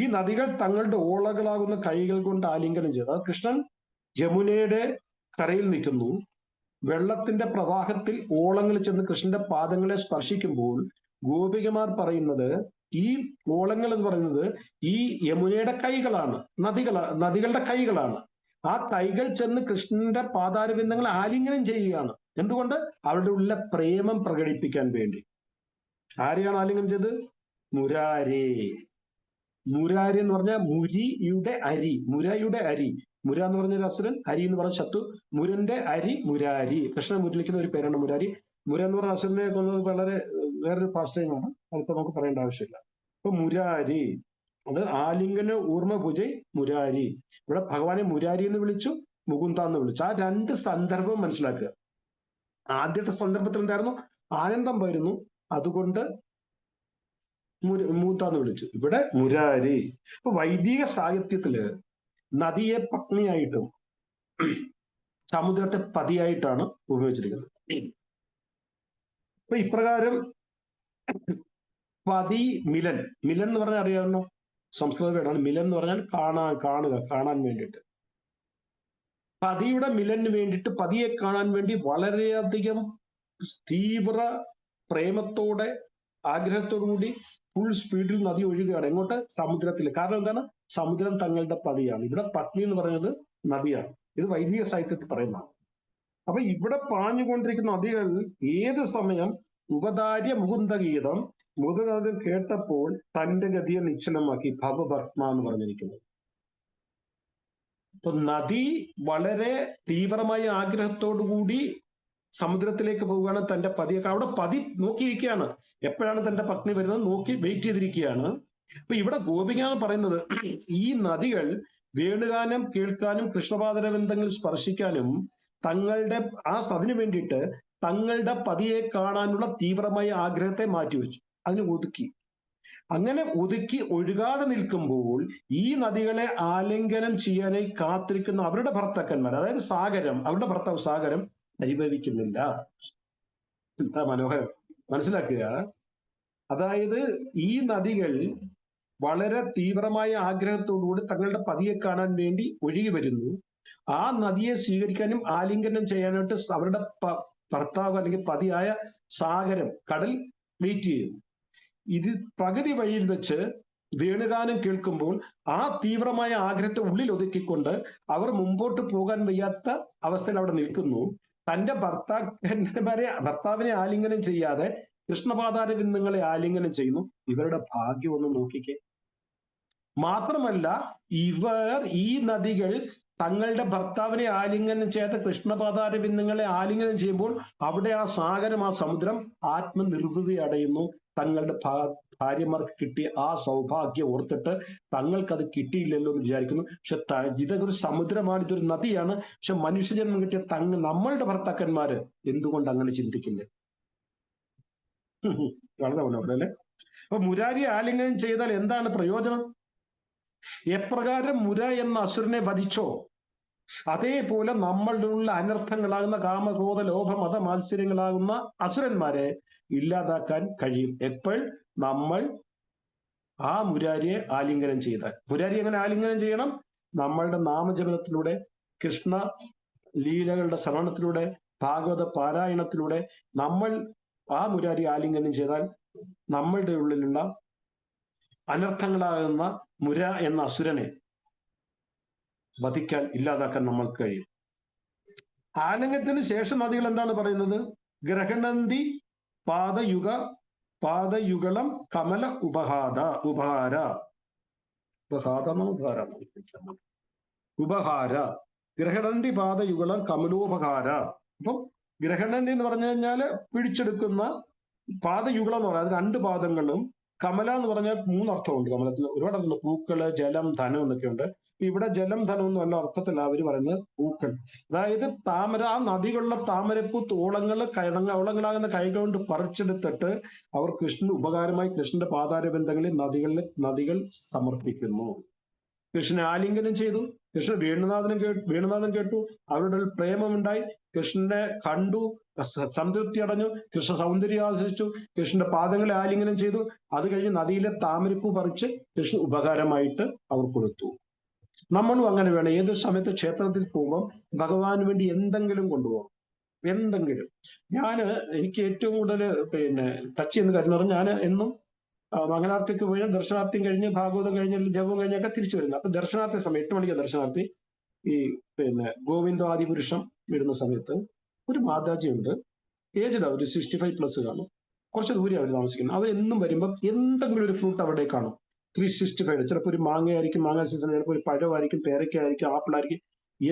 ഈ നദികൾ തങ്ങളുടെ ഓളകളാകുന്ന കൈകൾ കൊണ്ട് ആലിംഗനം ചെയ്തു. അത് കൃഷ്ണൻ യമുനയുടെ കരയിൽ നിൽക്കുന്നു. വെള്ളത്തിന്റെ പ്രവാഹത്തിൽ ഓളങ്ങൾ ചെന്ന് കൃഷ്ണന്റെ പാദങ്ങളെ സ്പർശിക്കുമ്പോൾ ഗോപികമാർ പറയുന്നത്, ഈ ഓളങ്ങൾ എന്ന് പറയുന്നത് ഈ യമുനയുടെ കൈകളാണ്, നദികളുടെ കൈകളാണ്. ആ കൈകൾ ചെന്ന് കൃഷ്ണന്റെ പാതാരബിന്ദങ്ങളെ ആലിംഗനം ചെയ്യുകയാണ്. എന്തുകൊണ്ട്? അവരുടെ ഉള്ളിലെ പ്രേമം പ്രകടിപ്പിക്കാൻ വേണ്ടി. ആരെയാണ് ആലിംഗനം ചെയ്തത്? മുരാരേ. മുരാരി എന്ന് പറഞ്ഞാൽ മുരിയുടെ അരി, മുരയുടെ അരി. മുര എന്ന് പറഞ്ഞൊരു അസുരൻ, ഹരി എന്ന് പറഞ്ഞ ശത്രു. മുരന്റെ അരി മുരാരി. കൃഷ്ണൻ മുരളിക്കുന്ന ഒരു പേരാണ് മുരാരി. മുര എന്ന് പറഞ്ഞ അസുരനെ കൊന്നത് വളരെ വേറൊരു പാസ്റ്റ് ടൈമാണ്, അതിപ്പോ നമുക്ക് പറയേണ്ട ആവശ്യമില്ല. അപ്പൊ മുരാരി, അത് ആലിംഗന ഊർമ്മ ഭുജൈ മുരാരി. ഇവിടെ ഭഗവാനെ മുരാരി എന്ന് വിളിച്ചു, മുകുന്ദ എന്ന് വിളിച്ചു. ആ 2 സന്ദർഭം മനസ്സിലാക്കുക. ആദ്യത്തെ സന്ദർഭത്തിൽ എന്തായിരുന്നു? ആനന്ദം വരുന്നു, അതുകൊണ്ട് മൂത്താന്ന് വിളിച്ചു. ഇവിടെ മുരാരി. അപ്പൊ വൈദിക സാഹിത്യത്തില് നദിയെ പത്നിയായിട്ടും സമുദ്രത്തെ പതിയായിട്ടാണ് ഉപയോഗിച്ചിരിക്കുന്നത്. അപ്പൊ ഇപ്രകാരം പതി മിലൻ, മിലൻ എന്ന് പറഞ്ഞാൽ അറിയാമല്ലോ, സംസ്കൃത വേടാണ്. മിലൻ എന്ന് പറഞ്ഞാൽ കാണുക, കാണാൻ വേണ്ടിയിട്ട്. പതിയുടെ മിലന് വേണ്ടിയിട്ട്, പതിയെ കാണാൻ വേണ്ടി വളരെയധികം തീവ്ര പ്രേമത്തോടെ ആഗ്രഹത്തോടു കൂടി ഫുൾ സ്പീഡിൽ നദി ഒഴുകുകയാണ്. എങ്ങോട്ട്? സമുദ്രത്തിൽ. കാരണം എന്താണ്? സമുദ്രം തങ്ങളുടെ പതിയാണ്. ഇവിടെ പത്നി എന്ന് പറയുന്നത് നദിയാണ്. ഇത് വൈദിക സാഹിത്യത്തിൽ പറയുന്നതാണ്. അപ്പൊ ഇവിടെ പാഞ്ഞുകൊണ്ടിരിക്കുന്ന നദികൾ ഏത് സമയം ഉപദാര്യ മുകുന്ദഗീതം മുകുന്ദഗീതം കേട്ടപ്പോൾ തന്റെ ഗതിയെ നിശ്ചലമാക്കി ഭവഭർമ്മ എന്ന് പറഞ്ഞിരിക്കുന്നത്. അപ്പൊ നദി വളരെ തീവ്രമായ ആഗ്രഹത്തോടു കൂടി സമുദ്രത്തിലേക്ക് പോവുകയാണ്. തന്റെ പതിയൊക്കെ അവിടെ പതി നോക്കിയിരിക്കുകയാണ്, എപ്പോഴാണ് തന്റെ പത്നി വരുന്നത് നോക്കി വെയിറ്റ് ചെയ്തിരിക്കുകയാണ്. അപ്പൊ ഇവിടെ ഗോപിക പറയുന്നത് ഈ നദികൾ വേണുഗാനം കേൾക്കാനും കൃഷ്ണപാദരബന്ധങ്ങൾ സ്പർശിക്കാനും തങ്ങളുടെ അതിനു വേണ്ടിയിട്ട് തങ്ങളുടെ പതിയെ കാണാനുള്ള തീവ്രമായ ആഗ്രഹത്തെ മാറ്റിവെച്ചു, അതിന് ഒതുക്കി. അങ്ങനെ ഒതുക്കി ഒഴുകാതെ നിൽക്കുമ്പോൾ ഈ നദികളെ ആലിംഗനം ചെയ്യാനായി കാത്തിരിക്കുന്ന അവരുടെ ഭർത്താക്കന്മാർ, അതായത് സാഗരം, അവരുടെ ഭർത്താവ് സാഗരം പരിഭവിക്കുന്നില്ല. എന്താ മനോഹരം, മനസ്സിലാക്കുക. അതായത് ഈ നദികൾ വളരെ തീവ്രമായ ആഗ്രഹത്തോടുകൂടി തങ്ങളുടെ പതിയെ കാണാൻ വേണ്ടി ഒഴുകി വരുന്നു. ആ നദിയെ സ്വീകരിക്കാനും ആലിംഗനം ചെയ്യാനായിട്ട് അവരുടെ ഭർത്താവ് അല്ലെങ്കിൽ പതിയായ സാഗരം, കടൽ വെയിറ്റ് ചെയ്യുന്നു. ഇത് പകുതി വഴിയിൽ വെച്ച് വേണുഗാനം കേൾക്കുമ്പോൾ ആ തീവ്രമായ ആഗ്രഹത്തെ ഉള്ളിൽ ഒതുക്കിക്കൊണ്ട് അവർ മുമ്പോട്ട് പോകാൻ വയ്യാത്ത അവസ്ഥയിൽ അവിടെ നിൽക്കുന്നു. തന്റെ ഭർത്താവിനെ ആലിംഗനം ചെയ്യാതെ കൃഷ്ണപാദാര ബിന്ദുങ്ങളെ ആലിംഗനം ചെയ്യുന്നു. ഇവരുടെ ഭാഗ്യം ഒന്ന് നോക്കിക്കേ. മാത്രമല്ല ഇവർ ഈ നദികൾ തങ്ങളുടെ ഭർത്താവിനെ ആലിംഗനം ചെയ്യാത്ത കൃഷ്ണപാദാര ബിന്ദുങ്ങളെ ആലിംഗനം ചെയ്യുമ്പോൾ അവിടെ ആ സാഗരം, ആ സമുദ്രം ആത്മനിർവൃതി അടയുന്നു. തങ്ങളുടെ ഭാര്യമാർക്ക് കിട്ടിയ ആ സൗഭാഗ്യം ഓർത്തിട്ട് തങ്ങൾക്കത് കിട്ടിയില്ലല്ലോ എന്ന് വിചാരിക്കുന്നു. പക്ഷെ ഇതൊരു സമുദ്രമാണ്, ഇതൊരു നദിയാണ്. പക്ഷെ മനുഷ്യജന്മം കിട്ടിയ നമ്മളുടെ ഭർത്താക്കന്മാര് എന്തുകൊണ്ട് അങ്ങനെ ചിന്തിക്കില്ലേ? വളരെ മനോഹരം അല്ലേ? അപ്പൊ മുരാരി ആലിംഗനം ചെയ്താൽ എന്താണ് പ്രയോജനം? എപ്രകാരം മുര എന്ന അസുരനെ വധിച്ചോ അതേപോലെ നമ്മളുടെ ഉള്ള അനർത്ഥങ്ങളാകുന്ന കാമക്രോധ ലോഭ മത മാത്സര്യങ്ങളാകുന്ന അസുരന്മാരെ ഇല്ലാതാക്കാൻ കഴിയും. എപ്പോൾ? നമ്മൾ ആ മുരാരിയെ ആലിംഗനം ചെയ്താൽ. മുരാരി എങ്ങനെ ആലിംഗനം ചെയ്യണം? നമ്മളുടെ നാമജപനത്തിലൂടെ, കൃഷ്ണ ലീലകളുടെ ശ്രവണത്തിലൂടെ, ഭാഗവത പാരായണത്തിലൂടെ നമ്മൾ ആ മുരാരി ആലിംഗനം ചെയ്താൽ നമ്മളുടെ ഉള്ളിലുള്ള അനർത്ഥങ്ങളാകുന്ന മുര എന്ന അസുരനെ വധിക്കാൻ, ഇല്ലാതാക്കാൻ നമ്മൾക്ക് കഴിയും. ആലിംഗനത്തിന് ശേഷം നദികൾ എന്താണ് പറയുന്നത്? ഗ്രഹണന്തി പാദയുഗളം കമല ഉപഹാര ഗ്രഹണന്തി പാദയുഗളം കമലോപഹാര. അപ്പം ഗ്രഹണന്തി എന്ന് പറഞ്ഞു കഴിഞ്ഞാല് പിടിച്ചെടുക്കുന്ന, പാദയുഗളം എന്ന് പറഞ്ഞാൽ അത് 2 പാദങ്ങളും, കമല എന്ന് പറഞ്ഞാൽ 3 അർത്ഥമുണ്ട് കമലത്തിൽ. ഒരുപാട് അർത്ഥമുണ്ട്. പൂക്കള്, ജലം, ധനം എന്നൊക്കെ ഉണ്ട്. ഇവിടെ ജലം, ധനം ഒന്നും അല്ല അർത്ഥത്തില്ല അവര് പറയുന്നത്. പൂക്കൾ, അതായത് താമര, ആ നദികളുള്ള താമരപ്പൂ തോളങ്ങള് ഓളങ്ങളാകുന്ന കൈകൾ കൊണ്ട് പറിച്ചെടുത്തിട്ട് അവർ കൃഷ്ണന് ഉപകാരമായി കൃഷ്ണന്റെ പാതാരബന്ധങ്ങളിൽ നദികൾ സമർപ്പിക്കുന്നു. കൃഷ്ണനെ ആലിംഗനം ചെയ്തു. കൃഷ്ണൻ വേണുനാഥൻ കേട്ടു. അവരുടെ പ്രേമമുണ്ടായി. കൃഷ്ണനെ കണ്ടു, സംതൃപ്തി അടഞ്ഞു. കൃഷ്ണ സൗന്ദര്യം ആസ്വദിച്ചു. കൃഷ്ണന്റെ പാദങ്ങളെ ആലിംഗനം ചെയ്തു. അത് കഴിഞ്ഞ് നദിയിലെ താമരപ്പൂ പറിച്ച് കൃഷ്ണ ഉപകാരമായിട്ട് അവർ കൊടുത്തു. നമ്മളും അങ്ങനെ വേണം. ഏത് സമയത്ത് ക്ഷേത്രത്തിൽ പോകുമ്പോൾ ഭഗവാന് വേണ്ടി എന്തെങ്കിലും കൊണ്ടുപോകും. എന്തെങ്കിലും. എനിക്ക് ഏറ്റവും കൂടുതൽ ടച്ച് എന്ന് കരുതുന്നത്, ഞാൻ എന്നും മംഗലാർത്തിക്ക് പോയി ദർശനാർത്ഥിയും കഴിഞ്ഞ് ഭാഗവതം കഴിഞ്ഞ് ജപം കഴിഞ്ഞൊക്കെ തിരിച്ചു വരുന്നത്. അപ്പൊ ദർശനാർത്ഥി സമയം 8 മണിക്ക് ദർശനാർത്ഥി ഈ ഗോവിന്ദാദിപുരുഷം വിടുന്ന സമയത്ത് ഒരു മാതാജി ഉണ്ട്. ഏജ്ഡ്, ഒരു 65+ കാണും. കുറച്ച് ദൂരെ അവർ താമസിക്കുന്നത്. അവർ എന്നും വരുമ്പോൾ എന്തെങ്കിലും ഒരു ഫ്രൂട്ട് അവിടെ കാണും. 365. ചിലപ്പോൾ ഒരു മാങ്ങയായിരിക്കും, മാങ്ങ സീസൺ, ചിലപ്പോൾ ഒരു പഴമായിരിക്കും, പേരയ്ക്കായിരിക്കും, ആപ്പിളായിരിക്കും,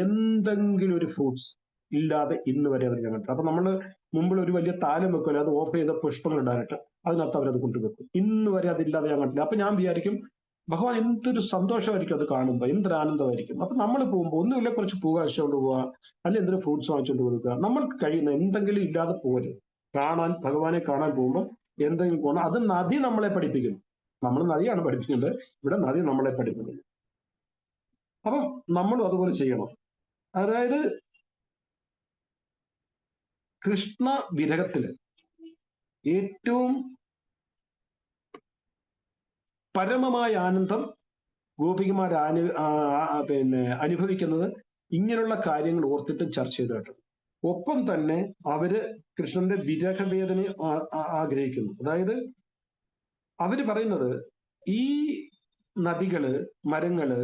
എന്തെങ്കിലും ഒരു ഫ്രൂട്ട്സ് ഇല്ലാതെ ഇന്ന് വരെ അവർ കണ്ടിട്ട്. അപ്പൊ നമ്മൾ മുമ്പിൽ ഒരു വലിയ താലം വെക്കുമല്ലോ, അത് ഓഫ് ചെയ്ത പുഷ്പങ്ങൾ ഇടാനായിട്ട്, അതിനകത്ത് അവരത് കൊണ്ടുവെക്കും. ഇന്ന് വരെ അതില്ലാതെ ഞാൻ കണ്ടില്ല. അപ്പൊ ഞാൻ വിചാരിക്കും ഭഗവാൻ എന്തൊരു സന്തോഷമായിരിക്കും അത് കാണുമ്പോൾ, എന്തൊരു ആനന്ദമായിരിക്കും. അപ്പൊ നമ്മൾ പോകുമ്പോൾ ഒന്നുമില്ല, കുറച്ച് പൂ കഴിച്ചുകൊണ്ട് പോവുക, അല്ലെങ്കിൽ എന്തൊരു ഫ്രൂട്ട്സ് വാങ്ങിച്ചുകൊണ്ട് കൊടുക്കുക. നമ്മൾക്ക് കഴിയുന്ന എന്തെങ്കിലും ഇല്ലാതെ പോകരുത്. ഭഗവാനെ കാണാൻ പോകുമ്പോൾ എന്തെങ്കിലും പോകണം. അത് നദി നമ്മളെ പഠിപ്പിക്കുന്നു. നമ്മൾ നദിയാണ് പഠിപ്പിക്കുന്നത്, ഇവിടെ നദി നമ്മളെ പഠിപ്പിക്കുന്നത്. അപ്പം നമ്മളും അതുപോലെ ചെയ്യണം. അതായത് കൃഷ്ണ വിരഹത്തില് ഏറ്റവും പരമമായ ആനന്ദം ഗോപികമാർ അനുഭവിക്കുന്നത് ഇങ്ങനെയുള്ള കാര്യങ്ങൾ ഓർത്തിട്ട് ചർച്ച ചെയ്തിട്ടുണ്ട്. ഒപ്പം തന്നെ അവര് കൃഷ്ണന്റെ വിരഹവേദന ആഗ്രഹിക്കുന്നു. അതായത് അവര് പറയുന്നത് ഈ നദികള്, മരങ്ങള്,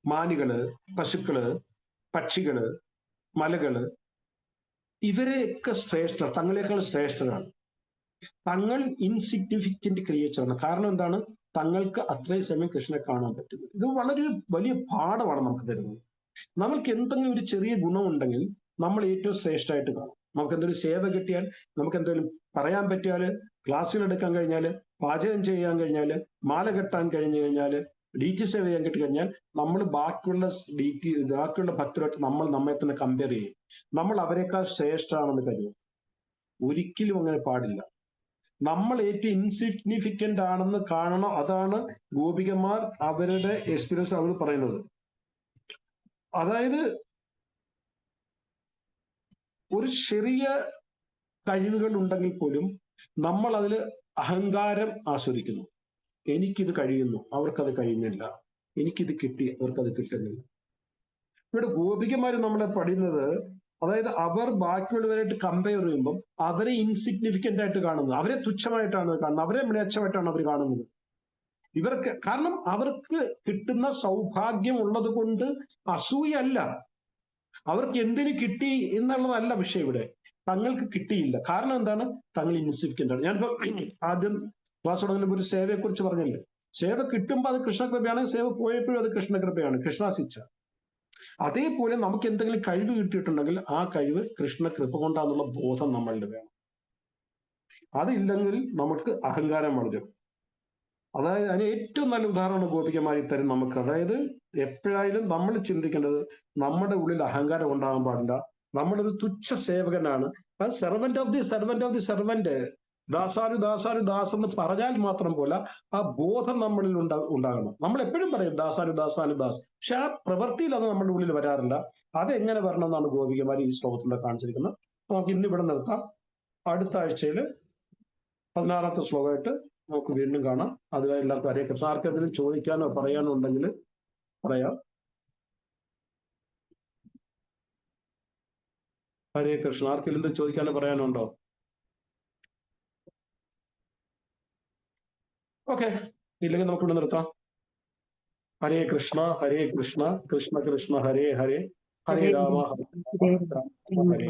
മാനുകള്, പശുക്കള്, പക്ഷികള്, മലകള്, ഇവരെയൊക്കെ ശ്രേഷ്ഠർ, തങ്ങളെക്കാൾ ശ്രേഷ്ഠരാണ്. തങ്ങൾ ഇൻസിഗ്നിഫിക്കന്റ് ക്രിയേച്ചറാണ്. കാരണം എന്താണ്? തങ്ങൾക്ക് അത്രയും സമയം കൃഷ്ണനെ കാണാൻ പറ്റുന്നത്. ഇത് വളരെ വലിയ പാഠമാണ് നമുക്ക് തരുന്നത്. നമ്മൾക്ക് എന്തെങ്കിലും ഒരു ചെറിയ ഗുണമുണ്ടെങ്കിൽ നമ്മൾ ഏറ്റവും ശ്രേഷ്ഠമായിട്ട് കാണും. നമുക്ക് എന്തെങ്കിലും സേവ കിട്ടിയാൽ, നമുക്ക് എന്തെങ്കിലും പറയാൻ പറ്റിയാല്, ക്ലാസ്സുകൾ എടുക്കാൻ കഴിഞ്ഞാല്, പാചകം ചെയ്യാൻ കഴിഞ്ഞാല്, മാല കെട്ടാൻ കഴിഞ്ഞു കഴിഞ്ഞാല്, ഡീറ്റി സേവ ചെയ്യാൻ കിട്ടിക്കഴിഞ്ഞാൽ നമ്മൾ ബാക്കിയുള്ള ഭക്തരുമായിട്ട് നമ്മൾ നമ്മെ തന്നെ കമ്പയർ ചെയ്യും. നമ്മൾ അവരെക്കാൾ ശ്രേഷ്ഠമാണെന്ന് കരുതും. ഒരിക്കലും അങ്ങനെ പാടില്ല. നമ്മൾ ഏറ്റവും ഇൻസിഗ്നിഫിക്കന്റ് ആണെന്ന് കാണണം. അതാണ് ഗോപികമാർ അവരുടെ എക്സ്പീരിയൻസ് അവർ പറയുന്നത്. അതായത് ഒരു ചെറിയ കഴിവുകൾ ഉണ്ടെങ്കിൽ പോലും നമ്മൾ അതിൽ അഹങ്കാരം ആസ്വദിക്കുന്നു. എനിക്കിത് കഴിയുന്നു, അവർക്കത് കഴിയുന്നില്ല. എനിക്കിത് കിട്ടി, അവർക്കത് കിട്ടുന്നില്ല. ഇവിടെ ഗോപികമാർ നമ്മളെ പഠിക്കുന്നത്, അതായത് അവർ ബാക്കിയുള്ളവരായിട്ട് കമ്പയർ ചെയ്യുമ്പം അവരെ ഇൻസിഗ്നിഫിക്കന്റ് ആയിട്ട് കാണുന്നത്, അവരെ തുച്ഛമായിട്ടാണ് കാണുന്നത്, അവരെ മ്ലേച്ഛമായിട്ടാണ് അവർ കാണുന്നത്. ഇവർക്ക് കാരണം അവർക്ക് കിട്ടുന്ന സൗഭാഗ്യം ഉള്ളത് കൊണ്ട് അസൂയല്ല, അവർക്ക് എന്തിനു കിട്ടി എന്നുള്ളതല്ല വിഷയം. ഇവിടെ തങ്ങൾക്ക് കിട്ടിയില്ല. കാരണം എന്താണ്? തങ്ങൾ ഇൻസിഗ്നിഫിക്കന്റ് ആണ്. ഞാനിപ്പോ ആദ്യം ക്ലാസ് തുടങ്ങുമ്പോൾ ഒരു സേവയെ കുറിച്ച് പറഞ്ഞില്ലേ, സേവ കിട്ടുമ്പോൾ അത് കൃഷ്ണകൃപയാണ്, സേവ പോയപ്പോഴും അത് കൃഷ്ണകൃപയാണ്, കൃഷ്ണാശിച്ച. അതേപോലെ നമുക്ക് എന്തെങ്കിലും കഴിവ് കിട്ടിയിട്ടുണ്ടെങ്കിൽ ആ കഴിവ് കൃഷ്ണകൃപ കൊണ്ടാന്നുള്ള ബോധം നമ്മളുടെ വേണം. അതില്ലെങ്കിൽ നമുക്ക് അഹങ്കാരം വളരും. അതായത് അതിന് ഏറ്റവും നല്ല ഉദാഹരണം ഗോപികമാരി തരും നമുക്ക്. അതായത് എപ്പോഴായാലും നമ്മൾ ചിന്തിക്കേണ്ടത് നമ്മുടെ ഉള്ളിൽ അഹങ്കാരം ഉണ്ടാകാൻ പാടില്ല. നമ്മളൊരു തുച്ഛ സേവകനാണ്. അത് servant of the servant, Das എന്ന് പറഞ്ഞാൽ മാത്രം പോലെ ആ ബോധം നമ്മളിൽ ഉണ്ടാകണം. നമ്മൾ എപ്പോഴും പറയും ദാസ്. പക്ഷെ ആ പ്രവൃത്തിയിൽ അത് നമ്മുടെ ഉള്ളിൽ വരാറില്ല. അതെങ്ങനെ വരണം എന്നാണ് ഗോപികമാരി ഈ ശ്ലോകത്തിലൂടെ കാണിച്ചിരിക്കുന്നത്. നമുക്ക് ഇന്നിവിടെ നിർത്താം. അടുത്ത ആഴ്ചയിൽ 16ാമത്തെ ശ്ലോകമായിട്ട് നമുക്ക് വീണ്ടും കാണാം. അതുവരെ എല്ലാവർക്കും ഹരേ കൃഷ്ണ. ആർക്കെന്തെങ്കിലും ചോദിക്കാനോ പറയാനോ ഉണ്ടെങ്കിൽ പറയാം. ഹരേ കൃഷ്ണ. ആർക്കെങ്കിലും ചോദിക്കാനോ പറയാനോ ഉണ്ടോ? ഓക്കെ, ഇല്ലെങ്കിൽ നമുക്കിവിടെ നിർത്താം. ഹരേ കൃഷ്ണ കൃഷ്ണ കൃഷ്ണ ഹരേ ഹരേ, ഹരേ രാമ ഹരേ